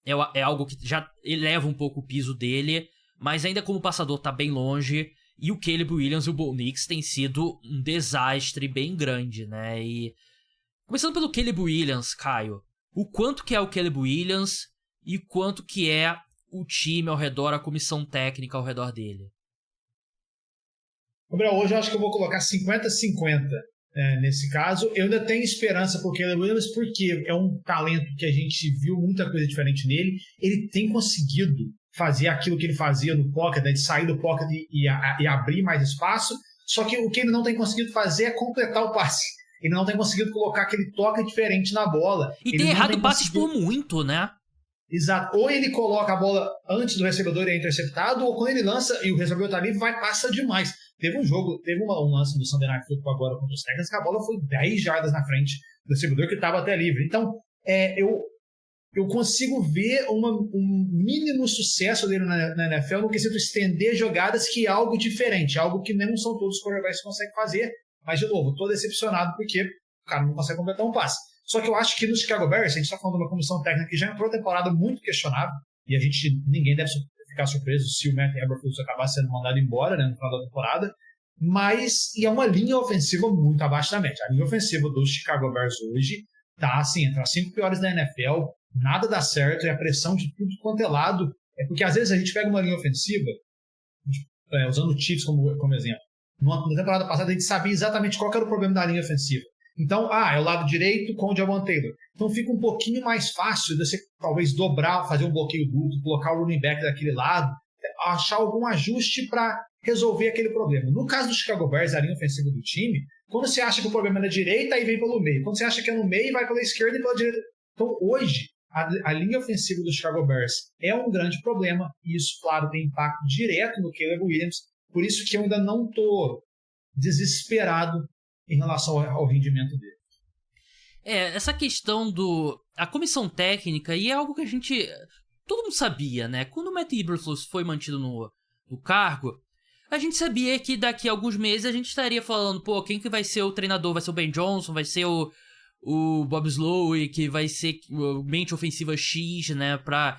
é algo que já eleva um pouco o piso dele. Mas ainda como passador tá bem longe. E o Caleb Williams e o Bo Nix tem sido um desastre bem grande, né? E começando pelo Caleb Williams, Caio. O quanto que é o Caleb Williams e quanto que é o time ao redor, a comissão técnica ao redor dele? Gabriel, hoje eu acho que eu vou colocar 50-50 nesse caso. Eu ainda tenho esperança por Caleb Williams, porque é um talento que a gente viu muita coisa diferente nele. Ele tem conseguido fazer aquilo que ele fazia no pocket, né, de sair do pocket e abrir mais espaço, só que o que ele não tem conseguido fazer é completar o passe. Ele não tem conseguido colocar aquele toque diferente na bola. E tem errado passes por muito, né? Exato. Ou ele coloca a bola antes do recebedor e é interceptado, ou quando ele lança e o recebedor tá livre, passa demais. Teve um lance do Sunday Night Football agora contra os Texans que a bola foi 10 jardas na frente do recebedor que estava até livre. Então, eu consigo ver um mínimo sucesso dele na NFL no quesito estender jogadas, que é algo diferente, algo que não são todos os quarterbacks que conseguem fazer. Mas, de novo, estou decepcionado porque o cara não consegue completar um passe. Só que eu acho que no Chicago Bears, a gente está falando de uma comissão técnica que já entrou a temporada muito questionável, e ninguém deve ficar surpreso se o Matt Eberflus acabar sendo mandado embora, né, no final da temporada. E é uma linha ofensiva muito abaixo da média. A linha ofensiva do Chicago Bears hoje está assim, entre as 5 piores da NFL, nada dá certo, e a pressão de tudo quanto é lado. Porque às vezes a gente pega uma linha ofensiva, usando o Chiefs como exemplo. Na temporada passada a gente sabia exatamente qual era o problema da linha ofensiva. Então, é o lado direito com o Javon Taylor. Então fica um pouquinho mais fácil de você talvez dobrar, fazer um bloqueio duplo, colocar o running back daquele lado, achar algum ajuste para resolver aquele problema. No caso do Chicago Bears, a linha ofensiva do time, quando você acha que o problema é na direita, aí vem pelo meio. Quando você acha que é no meio, vai pela esquerda e pela direita. Então hoje, a linha ofensiva do Chicago Bears é um grande problema, e isso, claro, tem impacto direto no Caleb Williams. Por isso que eu ainda não estou desesperado em relação ao rendimento dele. Essa questão a comissão técnica, e é algo que todo mundo sabia, né? Quando o Matt Eberflus foi mantido no cargo, a gente sabia que daqui a alguns meses a gente estaria falando, quem que vai ser o treinador? Vai ser o Ben Johnson? Vai ser o Bob Slowick, que vai ser o mente ofensiva X, né? Pra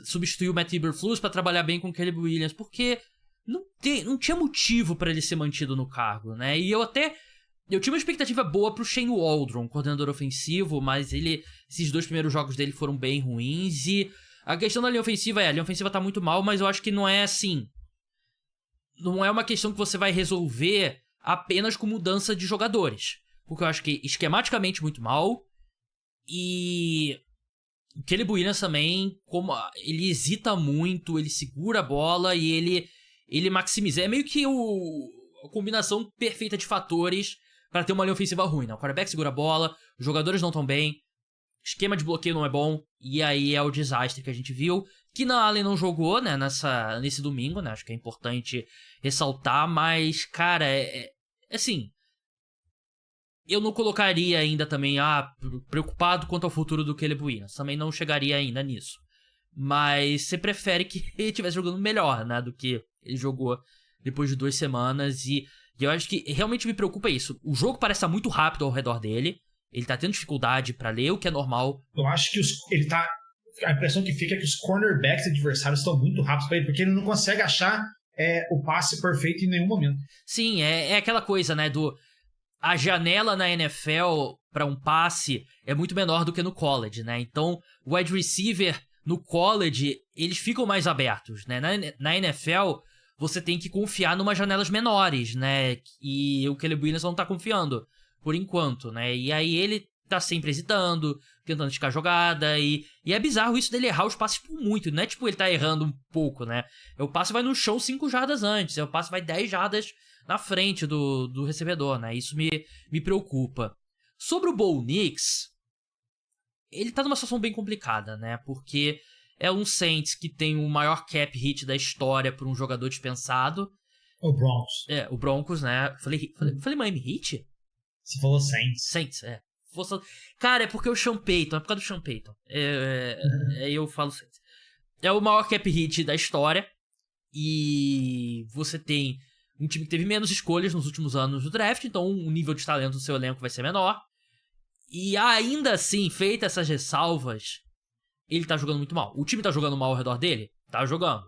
substituir o Matt Eberflus, pra trabalhar bem com o Caleb Williams, porque não tinha motivo pra ele ser mantido no cargo, né? E eu tinha uma expectativa boa pro Shane Waldron, coordenador ofensivo, mas esses 2 primeiros jogos dele foram bem ruins. E a questão da linha ofensiva a linha ofensiva tá muito mal, mas eu acho que não é assim. Não é uma questão que você vai resolver apenas com mudança de jogadores. Porque eu acho que esquematicamente muito mal. E o Caleb Williams também, como ele hesita muito, ele segura a bola e ele maximiza. É meio que a combinação perfeita de fatores para ter uma linha ofensiva ruim, né? O quarterback segura a bola, os jogadores não estão bem, esquema de bloqueio não é bom, e aí é o desastre que a gente viu. Keenan Allen não jogou, né, nesse domingo, né? Acho que é importante ressaltar, mas, cara, assim, eu não colocaria ainda também, preocupado quanto ao futuro do Caleb Williams. Também não chegaria ainda nisso. Mas você prefere que ele estivesse jogando melhor, né, do que ele jogou depois de 2 semanas. E eu acho que realmente me preocupa isso. O jogo parece estar muito rápido ao redor dele. Ele tá tendo dificuldade pra ler, o que é normal. Eu acho que a impressão que fica é que os cornerbacks adversários estão muito rápidos pra ele, porque ele não consegue achar o passe perfeito em nenhum momento. Sim, é aquela coisa, né, a janela na NFL pra um passe é muito menor do que no college, né? Então, o wide receiver no college, eles ficam mais abertos, né? Na NFL, você tem que confiar numas janelas menores, né? E o Caleb Williams não tá confiando, por enquanto, né? E aí ele tá sempre hesitando, tentando esticar a jogada, e é bizarro isso dele errar os passes por muito, não é tipo ele tá errando um pouco, né? O passe vai no chão 5 jardas antes, o passe vai 10 jardas na frente do recebedor, né? Isso me preocupa. Sobre o Bo Nix, ele tá numa situação bem complicada, né? Porque é um Saints que tem o maior cap hit da história por um jogador dispensado. O Broncos. O Broncos, né? Falei Miami Heat? Você falou Saints. Saints, Cara, é porque o Sean Payton, é por causa do Sean Payton. Eu falo Saints. É o maior cap hit da história. E você tem um time que teve menos escolhas nos últimos anos do draft, então o nível de talento do seu elenco vai ser menor. E ainda assim, feitas essas ressalvas, ele tá jogando muito mal. O time tá jogando mal ao redor dele? Tá jogando.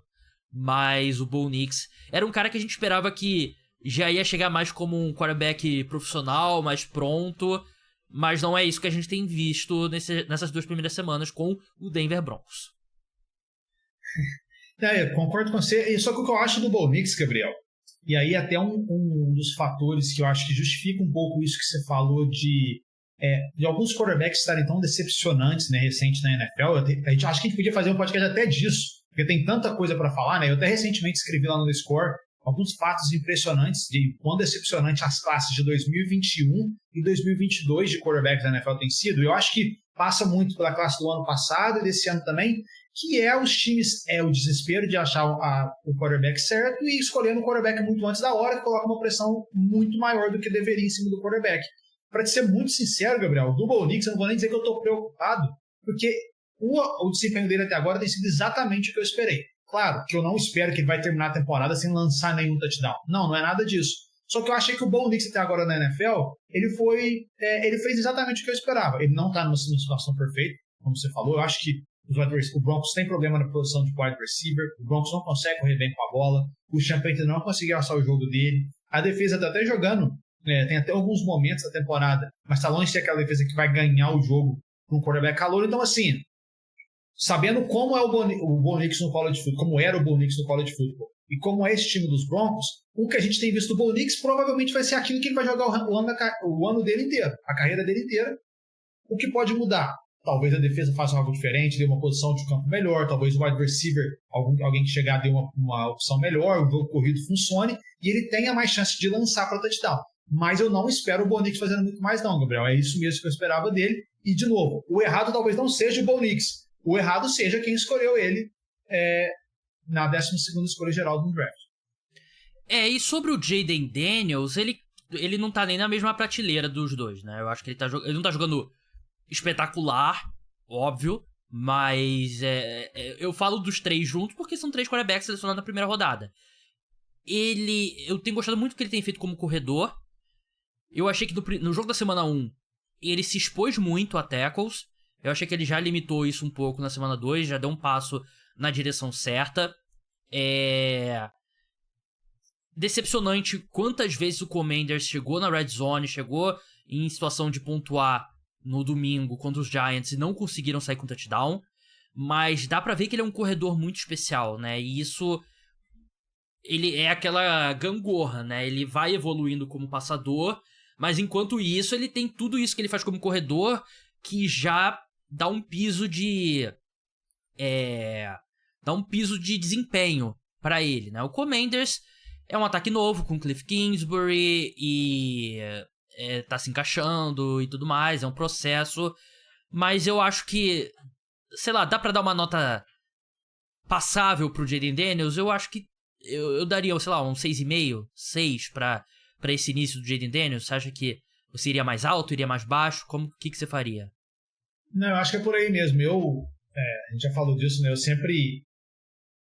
Mas o Bo Nix era um cara que a gente esperava que já ia chegar mais como um quarterback profissional, mais pronto. Mas não é isso que a gente tem visto nessas 2 primeiras semanas com o Denver Broncos. Eu concordo com você. Só que o que eu acho do Bo Nix, Gabriel, e aí até um dos fatores que eu acho que justifica um pouco isso que você falou de alguns quarterbacks estarem tão decepcionantes, né, recente na NFL. A gente acho que a gente podia fazer um podcast até disso, porque tem tanta coisa para falar, né? Eu até recentemente escrevi lá no Score alguns fatos impressionantes de quão decepcionante as classes de 2021 e 2022 de quarterbacks da NFL têm sido. Eu acho que passa muito pela classe do ano passado e desse ano também, que os times, o desespero de achar o quarterback certo e escolhendo o quarterback muito antes da hora, que coloca uma pressão muito maior do que deveria em cima do quarterback. Para te ser muito sincero, Gabriel, do Bo Nix, eu não vou nem dizer que eu estou preocupado, porque o desempenho dele até agora tem sido exatamente o que eu esperei. Claro que eu não espero que ele vai terminar a temporada sem lançar nenhum touchdown. Não é nada disso. Só que eu achei que o Bo Nix até agora na NFL, ele fez exatamente o que eu esperava. Ele não está numa situação perfeita, como você falou. Eu acho que o Broncos tem problema na posição de wide receiver, o Broncos não consegue correr bem com a bola, o Sean Payton não conseguiu assar o jogo dele, a defesa está até jogando, tem até alguns momentos da temporada, mas está longe de ser aquela defesa que vai ganhar o jogo com um quarterback calor. Então, assim, sabendo como é o Bo Nix no college football, como era o Bo Nix no college football, e como é esse time dos Broncos, o que a gente tem visto do Bo Nix provavelmente vai ser aquilo que ele vai jogar o ano dele inteiro, a carreira dele inteira. O que pode mudar? Talvez a defesa faça algo diferente, dê uma posição de campo melhor, talvez o wide receiver, alguém que chegar dê uma opção melhor, o jogo corrido funcione, e ele tenha mais chance de lançar para touchdown. Mas eu não espero o Bo Nix fazendo muito mais não, Gabriel. É isso mesmo que eu esperava dele. E, de novo, o errado talvez não seja o Bo Nix. O errado seja quem escolheu ele na 12ª escolha geral do draft. E sobre o Jayden Daniels, ele não tá nem na mesma prateleira dos dois, né? Eu acho que ele não tá jogando espetacular, óbvio, mas eu falo dos 3 juntos porque são 3 quarterbacks selecionados na primeira rodada. Eu tenho gostado muito do que ele tem feito como corredor. Eu achei que no jogo da semana 1 ele se expôs muito a tackles. Eu achei que ele já limitou isso um pouco na semana 2, já deu um passo na direção certa. decepcionante quantas vezes o Commanders chegou na red zone, chegou em situação de pontuar no domingo contra os Giants e não conseguiram sair com touchdown. Mas dá pra ver que ele é um corredor muito especial, né? E isso... ele é aquela gangorra, né? Ele vai evoluindo como passador, mas enquanto isso, ele tem tudo isso que ele faz como corredor, que já dá um piso de... dá um piso de desempenho pra ele, né? O Commanders é um ataque novo com Cliff Kingsbury e tá se encaixando e tudo mais, é um processo, mas eu acho que, sei lá, dá pra dar uma nota passável pro Jayden Daniels. Eu acho que eu daria, sei lá, um 6,5, 6 pra esse início do Jayden Daniels. Você acha que você iria mais alto, iria mais baixo? O que você faria? Não, eu acho que é por aí mesmo. A gente já falou disso, né? Eu sempre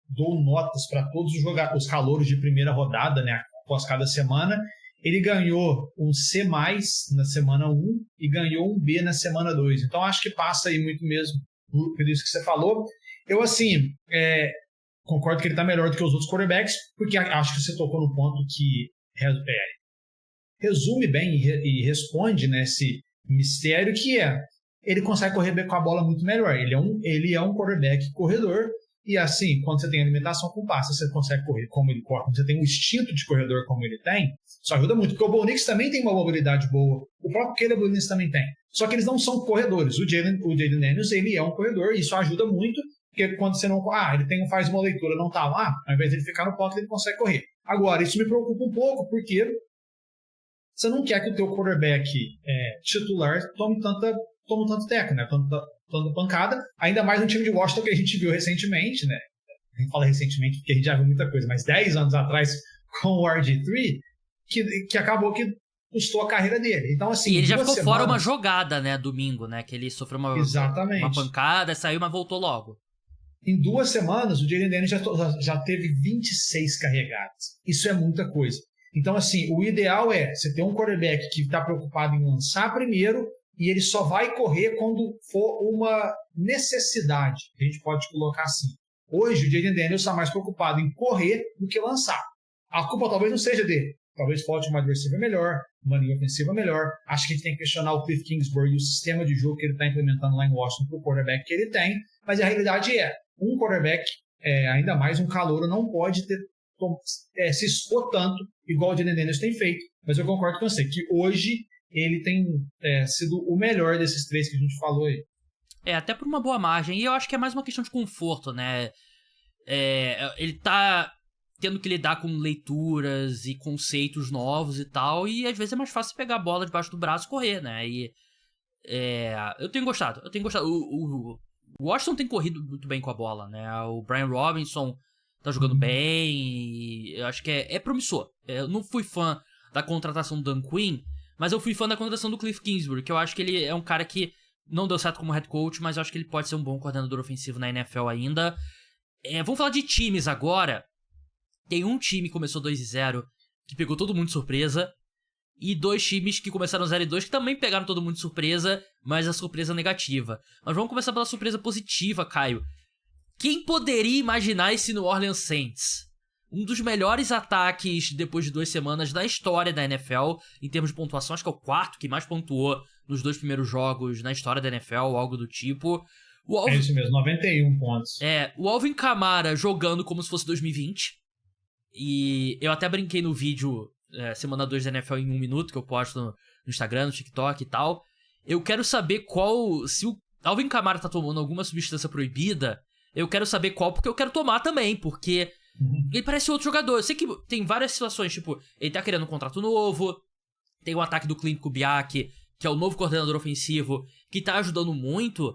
dou notas para todos os calouros de primeira rodada, né? Após cada semana. Ele ganhou um C+, na semana 1 e ganhou um B na semana 2. Então, acho que passa aí muito mesmo por isso que você falou. Eu, assim, concordo que ele está melhor do que os outros quarterbacks, porque acho que você tocou no ponto que resume bem e responde nesse mistério, que ele consegue correr bem com a bola muito melhor. Ele é um quarterback corredor, e assim, quando você tem alimentação com passe, você consegue correr como ele corre. Quando você tem um instinto de corredor como ele tem, isso ajuda muito, porque o Bo Nix também tem uma mobilidade boa, o próprio Caleb Williams também tem. Só que eles não são corredores. O Jayden Daniels, ele é um corredor, e isso ajuda muito, porque quando você não... ele faz uma leitura, não tá lá, ao invés de ele ficar no pocket, ele consegue correr. Agora, isso me preocupa um pouco, porque você não quer que o teu quarterback titular tome tanto teco, né? Tanta pancada, ainda mais no time de Washington que a gente viu recentemente, né? A gente fala recentemente porque a gente já viu muita coisa, mas 10 anos atrás com o RG3, que acabou que custou a carreira dele. Então, assim, e ele já ficou fora uma jogada, né, domingo, né? Que ele sofreu uma pancada, saiu, mas voltou logo. Em 2 semanas, o Jayden Daniels já teve 26 carregadas. Isso é muita coisa. Então, assim, o ideal é você ter um quarterback que está preocupado em lançar primeiro, e ele só vai correr quando for uma necessidade. A gente pode colocar assim. Hoje, o Jayden Daniels está mais preocupado em correr do que lançar. A culpa talvez não seja dele. Talvez falte uma adversária melhor, uma linha ofensiva melhor. Acho que a gente tem que questionar o Cliff Kingsbury e o sistema de jogo que ele está implementando lá em Washington para o quarterback que ele tem. Mas a realidade um quarterback, ainda mais um calouro, não pode se expor tanto igual o Jayden Daniels tem feito. Mas eu concordo com você que hoje ele tem sido o melhor desses 3 que a gente falou aí. Até por uma boa margem. E eu acho que é mais uma questão de conforto, né? Ele tá tendo que lidar com leituras e conceitos novos e tal, e às vezes é mais fácil pegar a bola debaixo do braço e correr, né? E eu tenho gostado. O Washington tem corrido muito bem com a bola, né? O Brian Robinson tá jogando bem, e eu acho que é promissor. Eu não fui fã da contratação do Dan Quinn, mas eu fui fã da contratação do Cliff Kingsbury, que eu acho que ele é um cara que não deu certo como head coach, mas eu acho que ele pode ser um bom coordenador ofensivo na NFL ainda. Vamos falar de times agora. Tem um time que começou 2-0, que pegou todo mundo de surpresa, e 2 times que começaram 0-2, que também pegaram todo mundo de surpresa, mas a surpresa negativa. Mas vamos começar pela surpresa positiva, Caio. Quem poderia imaginar esse New Orleans Saints? Um dos melhores ataques depois de 2 semanas da história da NFL, em termos de pontuação, acho que é o 4º que mais pontuou nos 2 primeiros jogos na história da NFL, algo do tipo. É isso mesmo, 91 pontos. O Alvin Kamara jogando como se fosse 2020. E eu até brinquei no vídeo semana 2 da NFL em 1 minuto, que eu posto no Instagram, no TikTok e tal. Eu quero saber se o Alvin Kamara tá tomando alguma substância proibida, eu quero saber qual, porque eu quero tomar também, porque ele parece outro jogador. Eu sei que tem várias situações, tipo, ele tá querendo um contrato novo, tem o ataque do Clint Kubiak, que é o novo coordenador ofensivo, que tá ajudando muito,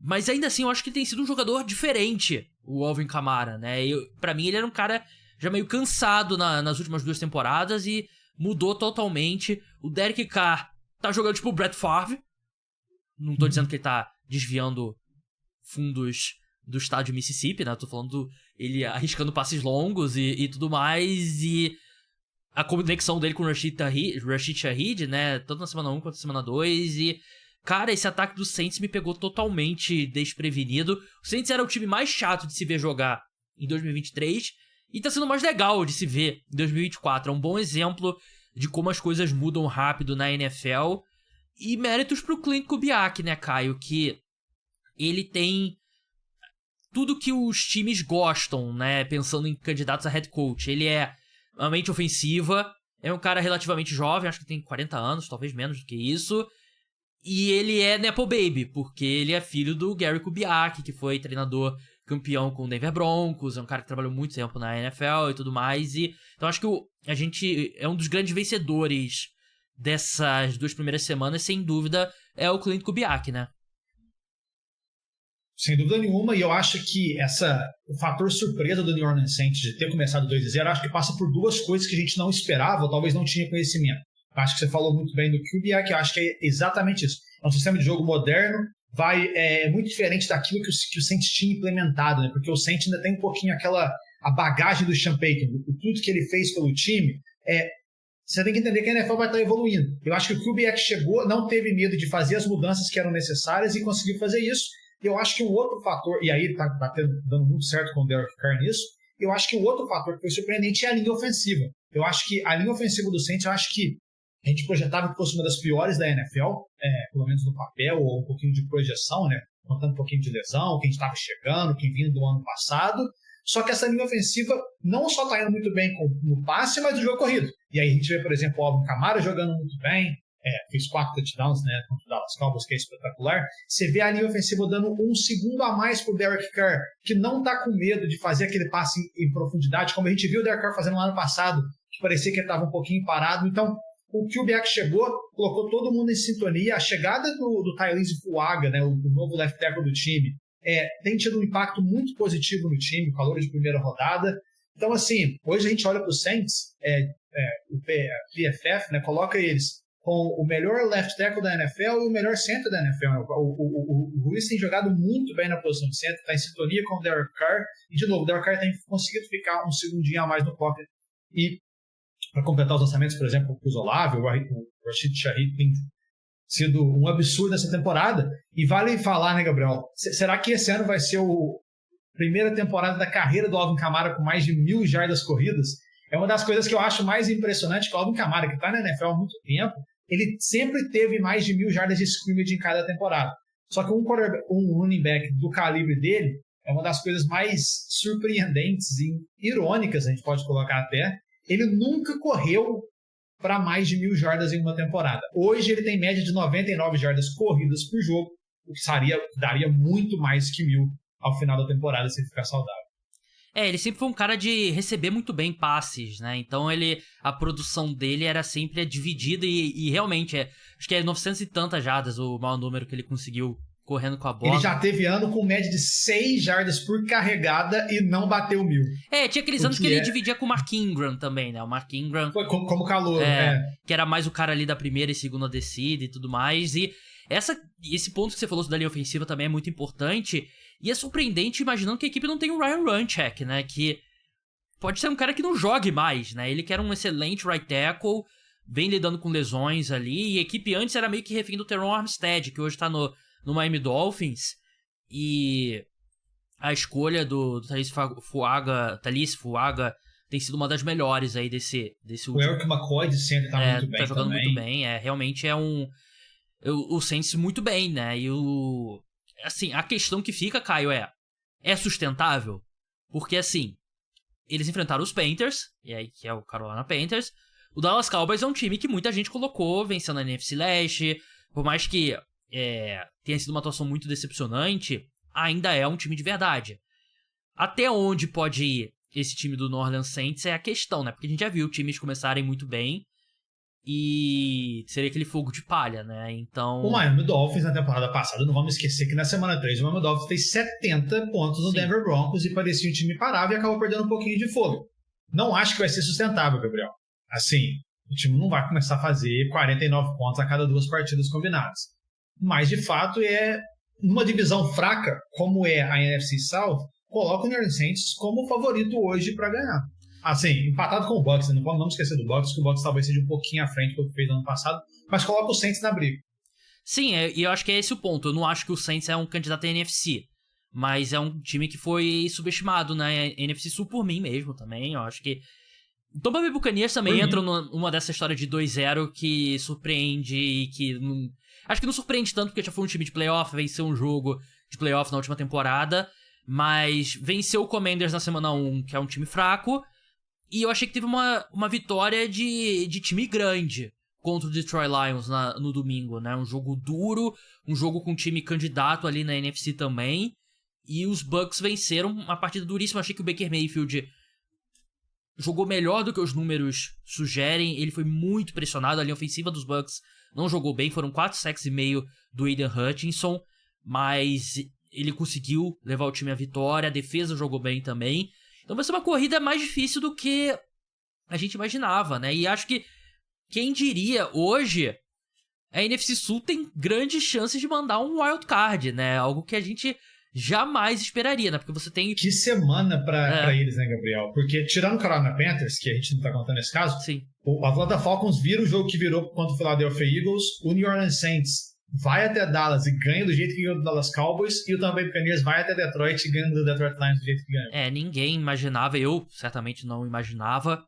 mas ainda assim eu acho que tem sido um jogador diferente, o Alvin Kamara, né? Pra mim ele era um cara já meio cansado nas últimas 2 temporadas e mudou totalmente. O Derek Carr tá jogando tipo o Brett Favre. Não tô dizendo que ele tá desviando fundos do estádio Mississippi, né? Tô falando ele arriscando passes longos e tudo mais. E a conexão dele com o Rashid Shaheed, né? Tanto na semana 1 quanto na semana 2. E, cara, esse ataque do Saints me pegou totalmente desprevenido. O Saints era o time mais chato de se ver jogar em 2023. E tá sendo mais legal de se ver em 2024. É um bom exemplo de como as coisas mudam rápido na NFL. E méritos pro Klint Kubiak, né, Caio? Que ele tem tudo que os times gostam, né? Pensando em candidatos a head coach. Ele é uma mente ofensiva, é um cara relativamente jovem, acho que tem 40 anos, talvez menos do que isso. E ele é Nepo Baby, porque ele é filho do Gary Kubiak, que foi treinador campeão com o Denver Broncos, é um cara que trabalhou muito tempo na NFL e tudo mais. Então acho que a gente é um dos grandes vencedores dessas 2 primeiras semanas, sem dúvida, é o Klint Kubiak, né? Sem dúvida nenhuma, e eu acho que o fator surpresa do New Orleans Saints de ter começado 2-0, acho que passa por 2 coisas que a gente não esperava, ou talvez não tinha conhecimento. Acho que você falou muito bem do Kubiak, eu acho que é exatamente isso. É um sistema de jogo moderno, muito diferente daquilo que o Saints tinha implementado, né? Porque o Saints ainda tem um pouquinho a bagagem do Sean Payton, tudo que ele fez pelo time. Você tem que entender que a NFL vai estar evoluindo. Eu acho que o Kubiak chegou, não teve medo de fazer as mudanças que eram necessárias e conseguiu fazer isso. Eu acho que um outro fator, e aí está dando muito certo com o Derek Carr nisso, eu acho que o outro fator que foi surpreendente é a linha ofensiva. Eu acho que a linha ofensiva do Saints, eu acho que a gente projetava que fosse uma das piores da NFL, pelo menos no papel, ou um pouquinho de projeção, né? Contando um pouquinho de lesão, quem estava chegando, quem vinha do ano passado. Só que essa linha ofensiva não só está indo muito bem no passe, mas no jogo corrido. E aí a gente vê, por exemplo, o Alvin Kamara jogando muito bem, fez 4 touchdowns, né, contra o Dallas Cowboys, que é espetacular. Você vê a linha ofensiva dando 1 segundo a mais para o Derek Carr, que não está com medo de fazer aquele passe em profundidade, como a gente viu o Derek Carr fazendo lá no passado, que parecia que ele estava um pouquinho parado. Então, o Kubiak chegou, colocou todo mundo em sintonia. A chegada do Tyrese Fuaga, né, o novo left tackle do time, tem tido um impacto muito positivo no time, calor de primeira rodada. Então, assim, hoje a gente olha para os Saints, o PFF, né, coloca eles com o melhor left tackle da NFL e o melhor center da NFL. O Ruiz tem jogado muito bem na posição de center, está em sintonia com o Derek Carr. E, de novo, o Derek Carr tem conseguido ficar um segundinho a mais no pocket. E, para completar os lançamentos, por exemplo, o Olave, o Rashid Shaheed tem sido um absurdo nessa temporada. E vale falar, né, Gabriel? Será que esse ano vai ser a primeira temporada da carreira do Alvin Kamara com mais de 1.000 jardas corridas? É uma das coisas que eu acho mais impressionante, que o Alvin Kamara, que está na NFL há muito tempo, ele sempre teve mais de 1.000 jardas de scrimmage em cada temporada. Só que um running back do calibre dele é uma das coisas mais surpreendentes e irônicas, a gente pode colocar até. Ele nunca correu para mais de 1.000 jardas em uma temporada. Hoje ele tem média de 99 jardas corridas por jogo, o que daria muito mais que 1.000 ao final da temporada se ele ficar saudável. Ele sempre foi um cara de receber muito bem passes, né? Então a produção dele era sempre dividida e realmente acho que é 900 e tantas jardas o maior número que ele conseguiu correndo com a bola. Ele já teve ano com média de 6 jardas por carregada e não bateu 1.000. Tinha aqueles anos que ele dividia com o Mark Ingram também, né? O Mark Ingram... Foi como calor, que era mais o cara ali da primeira e segunda descida e tudo mais. E esse ponto que você falou da linha ofensiva também é muito importante. E é surpreendente imaginando que a equipe não tem o Ryan Runchak, né? Que pode ser um cara que não jogue mais, né? Ele que era um excelente right tackle, vem lidando com lesões ali. E a equipe antes era meio que refém do Teron Armstead, que hoje tá no Miami Dolphins. E a escolha do Thalys Fuaga tem sido uma das melhores aí desse último. O Eric McCoy de center tá muito bem. Tá jogando também. muito bem. Realmente é o Saints muito bem, né? E assim, a questão que fica, Caio, é sustentável? Porque, assim, eles enfrentaram os Panthers, e aí que é o Carolina Panthers. O Dallas Cowboys é um time que muita gente colocou vencendo a NFC Leste. Por mais que tenha sido uma atuação muito decepcionante, ainda é um time de verdade. Até onde pode ir esse time do New Orleans Saints é a questão, né? Porque a gente já viu times começarem muito bem e seria aquele fogo de palha, né? Então... O Miami Dolphins na temporada passada, não vamos esquecer que na semana 3 o Miami Dolphins fez 70 pontos no Denver Broncos e parecia um time parável e acabou perdendo um pouquinho de fôlego. Não acho que vai ser sustentável, Gabriel. Assim, o time não vai começar a fazer 49 pontos a cada 2 partidas combinadas. Mas, de fato, numa divisão fraca, como é a NFC South, coloca o New Orleans Saints como favorito hoje para ganhar. Assim, empatado com o Bucs, não vamos esquecer do Bucs, que o Bucs talvez seja um pouquinho à frente do que fez no ano passado, mas coloca o Saints na briga. Sim, e eu acho que é esse o ponto. Eu não acho que o Saints é um candidato à NFC, mas é um time que foi subestimado na NFC Sul por mim mesmo também. Eu acho que o Tampa Bay Buccaneers também entra numa dessa história de 2-0 que surpreende e que não... Acho que não surpreende tanto porque já foi um time de playoff, venceu um jogo de playoff na última temporada, mas venceu o Commanders na semana 1, que é um time fraco, e eu achei que teve uma vitória de time grande contra o Detroit Lions no domingo, né? Um jogo duro, um jogo com um time candidato ali na NFC também, e os Bucs venceram uma partida duríssima. Eu achei que o Baker Mayfield jogou melhor do que os números sugerem, ele foi muito pressionado, a linha ofensiva dos Bucs não jogou bem, foram 4 sacks e meio do Aiden Hutchinson, mas ele conseguiu levar o time à vitória, a defesa jogou bem também, então vai ser uma corrida mais difícil do que a gente imaginava, né? E acho que, quem diria, hoje a NFC Sul tem grandes chances de mandar um wild card, né? Algo que a gente jamais esperaria, né? Porque você tem... Que semana pra eles, né, Gabriel? Porque, tirando o Carolina Panthers, que a gente não tá contando nesse caso, sim, o Atlanta Falcons vira o jogo que virou contra o Philadelphia Eagles, o New Orleans Saints vai até Dallas e ganha do jeito que ganhou do Dallas Cowboys, e o Tampa Bay Buccaneers vai até Detroit e ganha do Detroit Lions do jeito que ganhou. Ninguém imaginava, eu certamente não imaginava.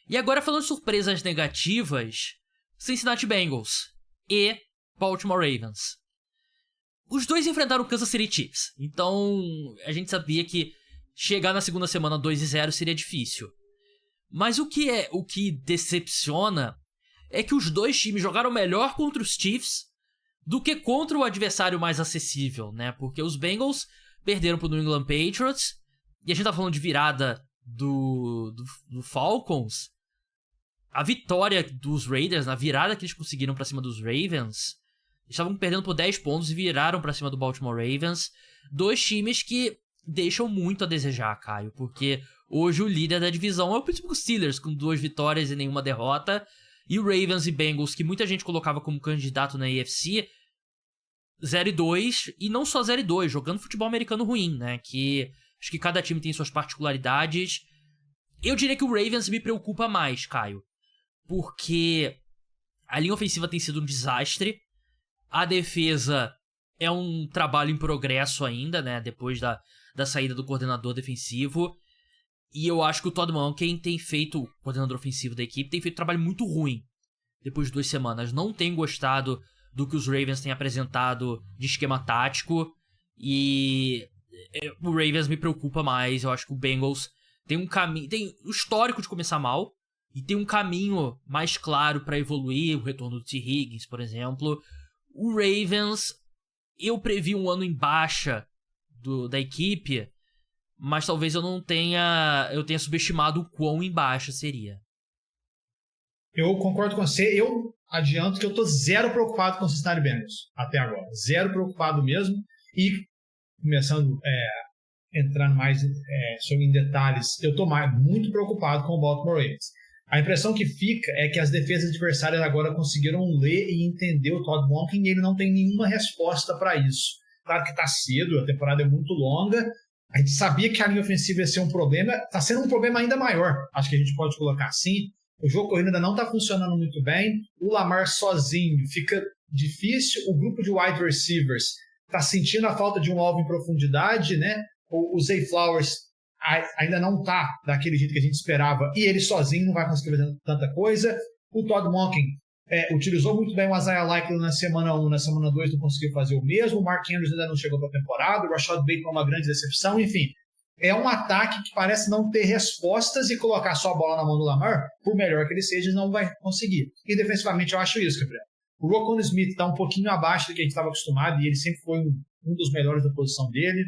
E agora, falando de surpresas negativas, Cincinnati Bengals e Baltimore Ravens. Os dois enfrentaram o Kansas City Chiefs, então a gente sabia que chegar na segunda semana 2-0 seria difícil. Mas o que decepciona é que os dois times jogaram melhor contra os Chiefs do que contra o adversário mais acessível, né? Porque os Bengals perderam pro New England Patriots, e a gente tá falando de virada do Falcons. A vitória dos Raiders, na virada que eles conseguiram pra cima dos Ravens, estavam perdendo por 10 pontos e viraram pra cima do Baltimore Ravens. Dois times que deixam muito a desejar, Caio, porque hoje o líder da divisão é o Pittsburgh Steelers, com 2 vitórias e nenhuma derrota, e o Ravens e Bengals, que muita gente colocava como candidato na AFC, 0-2, e não só 0-2, jogando futebol americano ruim, né? Que acho que cada time tem suas particularidades. Eu diria que o Ravens me preocupa mais, Caio, porque a linha ofensiva tem sido um desastre, a defesa é um trabalho em progresso ainda, né? Depois da saída do coordenador defensivo. E eu acho que o Todd Monken tem feito, o coordenador ofensivo da equipe, tem feito um trabalho muito ruim depois de 2 semanas. Não tem gostado do que os Ravens têm apresentado de esquema tático. E o Ravens me preocupa mais. Eu acho que o Bengals tem um caminho, tem o histórico de começar mal, e tem um caminho mais claro para evoluir, o retorno do T. Higgins, por exemplo. O Ravens, eu previ um ano em baixa da equipe, mas talvez eu tenha subestimado o quão em baixa seria. Eu concordo com você. Eu adianto que eu tô zero preocupado com o Cincinnati Bengals até agora. Zero preocupado mesmo. E começando entrando mais em detalhes, eu tô muito preocupado com o Baltimore Ravens. A impressão que fica é que as defesas adversárias agora conseguiram ler e entender o Todd Monken, e ele não tem nenhuma resposta para isso. Claro que está cedo, a temporada é muito longa, a gente sabia que a linha ofensiva ia ser um problema, está sendo um problema ainda maior, acho que a gente pode colocar assim. O jogo corrido ainda não está funcionando muito bem, o Lamar sozinho fica difícil, o grupo de wide receivers está sentindo a falta de um alvo em profundidade, né? O Zay Flowers ainda não está daquele jeito que a gente esperava, e ele sozinho não vai conseguir fazer tanta coisa. O Todd Monken utilizou muito bem o Isaiah Likely na semana 1, na semana 2 não conseguiu fazer o mesmo, o Mark Andrews ainda não chegou para a temporada, o Rashad Bateman é uma grande decepção, enfim. É um ataque que parece não ter respostas, e colocar só a bola na mão do Lamar, por melhor que ele seja, não vai conseguir. E defensivamente eu acho isso, Gabriel. O Roquan Smith está um pouquinho abaixo do que a gente estava acostumado, e ele sempre foi um dos melhores da posição dele.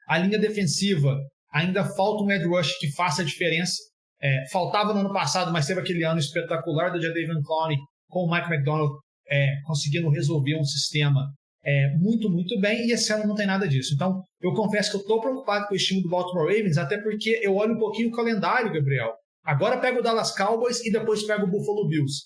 A linha defensiva, ainda falta um edge rush que faça a diferença. Faltava no ano passado, mas teve aquele ano espetacular do Jadeveon Clowney com o Mike McDonald conseguindo resolver um sistema muito, muito bem, e esse ano não tem nada disso. Então, eu confesso que eu estou preocupado com o time do Baltimore Ravens, até porque eu olho um pouquinho o calendário, Gabriel. Agora pega o Dallas Cowboys e depois pega o Buffalo Bills.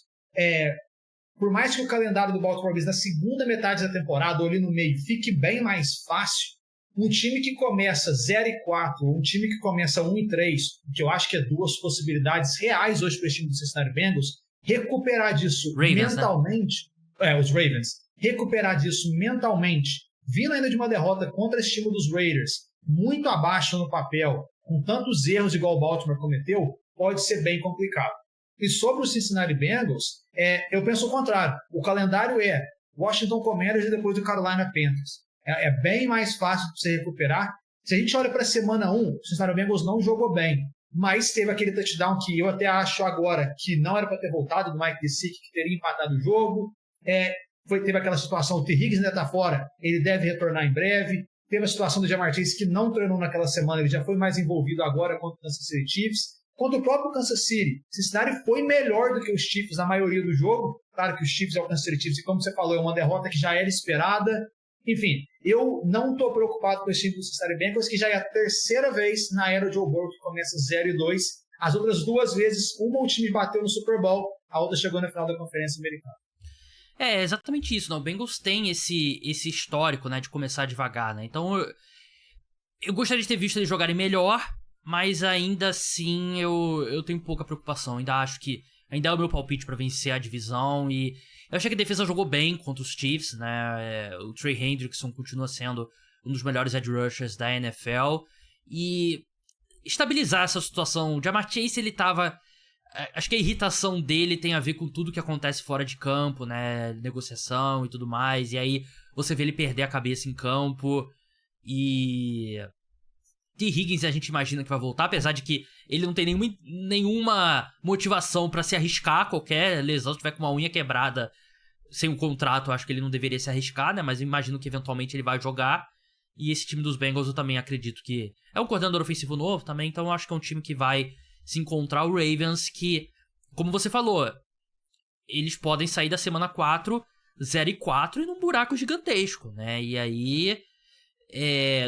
Por mais que o calendário do Baltimore Ravens na segunda metade da temporada, ou ali no meio, fique bem mais fácil, um time que começa 0-4, ou um time que começa 1-3, que eu acho que é 2 possibilidades reais hoje para o time do Cincinnati Bengals, recuperar disso Ravens, mentalmente, né? Os Ravens, recuperar disso mentalmente vindo ainda de uma derrota contra esse time dos Raiders, muito abaixo no papel, com tantos erros igual o Baltimore cometeu, pode ser bem complicado. E sobre o Cincinnati Bengals, eu penso o contrário. O calendário é Washington Commanders e depois o Carolina Panthers. É bem mais fácil de você recuperar. Se a gente olha para a semana 1, o Cincinnati Bengals não jogou bem, mas teve aquele touchdown que eu até acho agora que não era para ter voltado, do Mike Gesicki, que teria empatado o jogo. Teve aquela situação, o T. Higgins ainda está fora, ele deve retornar em breve. Teve a situação do Ja'Marr Chase, que não treinou naquela semana, ele já foi mais envolvido agora contra o Kansas City Chiefs. Contra o próprio Kansas City, Cincinnati foi melhor do que os Chiefs na maioria do jogo. Claro que os Chiefs é o Kansas City Chiefs, e como você falou, é uma derrota que já era esperada. Enfim, eu não estou preocupado com esse time do Cincinnati Bengals, que já é a terceira vez na era Joe Burrow que começa 0-2. As outras 2 vezes, uma o time bateu no Super Bowl, a outra chegou na final da Conferência Americana. É exatamente isso, né? O Bengals tem esse histórico, né, de começar devagar, né? Então eu gostaria de ter visto eles jogarem melhor, mas ainda assim eu tenho pouca preocupação. Ainda acho que ainda é o meu palpite pra vencer a divisão. E eu achei que a defesa jogou bem contra os Chiefs, né? O Trey Hendrickson continua sendo um dos melhores edge rushers da NFL. E estabilizar essa situação. O Ja'Marr Chase, ele tava... Acho que a irritação dele tem a ver com tudo que acontece fora de campo, né? Negociação e tudo mais. E aí você vê ele perder a cabeça em campo. E... T. Higgins a gente imagina que vai voltar, apesar de que ele não tem nenhuma motivação pra se arriscar qualquer lesão. Se tiver com uma unha quebrada sem um contrato, eu acho que ele não deveria se arriscar, né? Mas eu imagino que eventualmente ele vai jogar. E esse time dos Bengals eu também acredito que... É um coordenador ofensivo novo também, então eu acho que é um time que vai se encontrar. O Ravens, que, como você falou, eles podem sair da semana 4, 0-4 e num buraco gigantesco, né? E aí...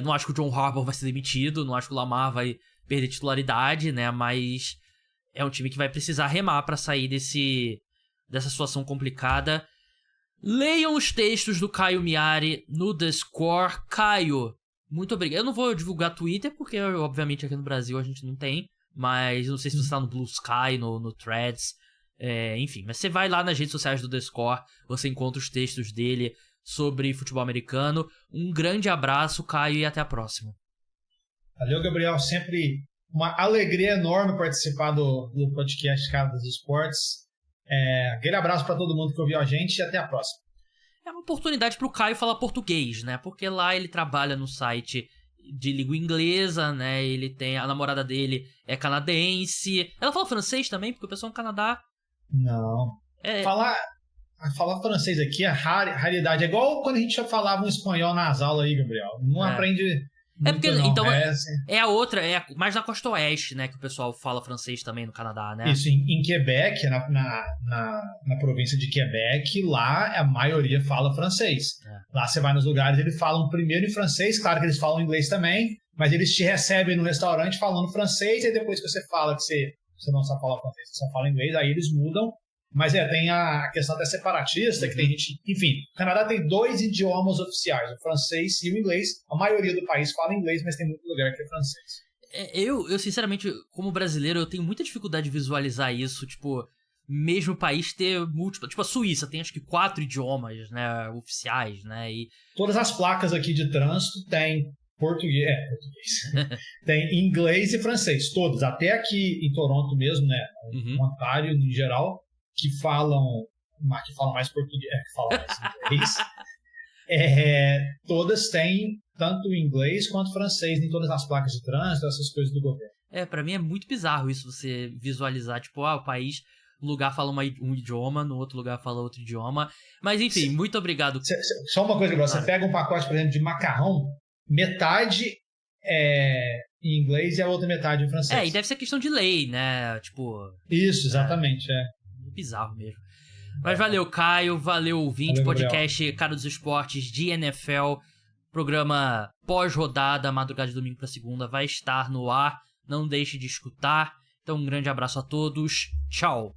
não acho que o John Harbaugh vai ser demitido, não acho que o Lamar vai perder titularidade, né? Mas é um time que vai precisar remar pra sair dessa situação complicada. Leiam os textos do Caio Miari no The Score. Caio, muito obrigado. Eu não vou divulgar Twitter, porque obviamente aqui no Brasil a gente não tem, mas não sei se você tá no Blue Sky, no Threads, enfim. Mas você vai lá nas redes sociais do The Score, você encontra os textos dele sobre futebol americano. Um grande abraço, Caio, e até a próxima. Valeu, Gabriel. Sempre uma alegria enorme participar do podcast Cara dos Esportes. Aquele abraço para todo mundo que ouviu a gente e até a próxima. É uma oportunidade pro Caio falar português, né? Porque lá ele trabalha no site de língua inglesa, né? Ele tem... A namorada dele é canadense. Ela fala francês também, porque o pessoal no Canadá... Não. Falar francês aqui é raridade. É igual quando a gente já falava um espanhol nas aulas aí, Gabriel. Não aprende muito, porque, não. Então, é a outra, mais na costa oeste, né? Que o pessoal fala francês também no Canadá, né? Isso, em Quebec, na província de Quebec, lá a maioria fala francês. Lá você vai nos lugares, eles falam primeiro em francês, claro que eles falam inglês também, mas eles te recebem no restaurante falando francês, e depois que você fala que você não sabe falar francês, você só fala inglês, aí eles mudam. Mas tem a questão até separatista, que tem gente... Enfim, o Canadá tem 2 idiomas oficiais, o francês e o inglês. A maioria do país fala inglês, mas tem muito lugar que é francês. Eu sinceramente, como brasileiro, eu tenho muita dificuldade de visualizar isso, tipo, mesmo o país ter múltiplos... Tipo, a Suíça tem acho que 4 idiomas, né, oficiais, né, e... Todas as placas aqui de trânsito têm português. Tem inglês e francês, todos. Até aqui em Toronto mesmo, né, em Ontário, em geral... que falam mais português, que falam mais inglês, todas têm tanto inglês quanto francês em todas as placas de trânsito, essas coisas do governo. Pra mim é muito bizarro isso, você visualizar, tipo, o país, um lugar fala um idioma, no outro lugar fala outro idioma, mas enfim, muito obrigado. Só uma coisa, Gabriel, você pega um pacote, por exemplo, de macarrão, metade em inglês e a outra metade em francês. E deve ser questão de lei, né, tipo... Isso, exatamente, Bizarro mesmo. Mas valeu, Caio, valeu, ouvinte, podcast Cara dos Esportes de NFL, programa pós-rodada, madrugada de domingo para segunda, vai estar no ar, não deixe de escutar. Então um grande abraço a todos, tchau.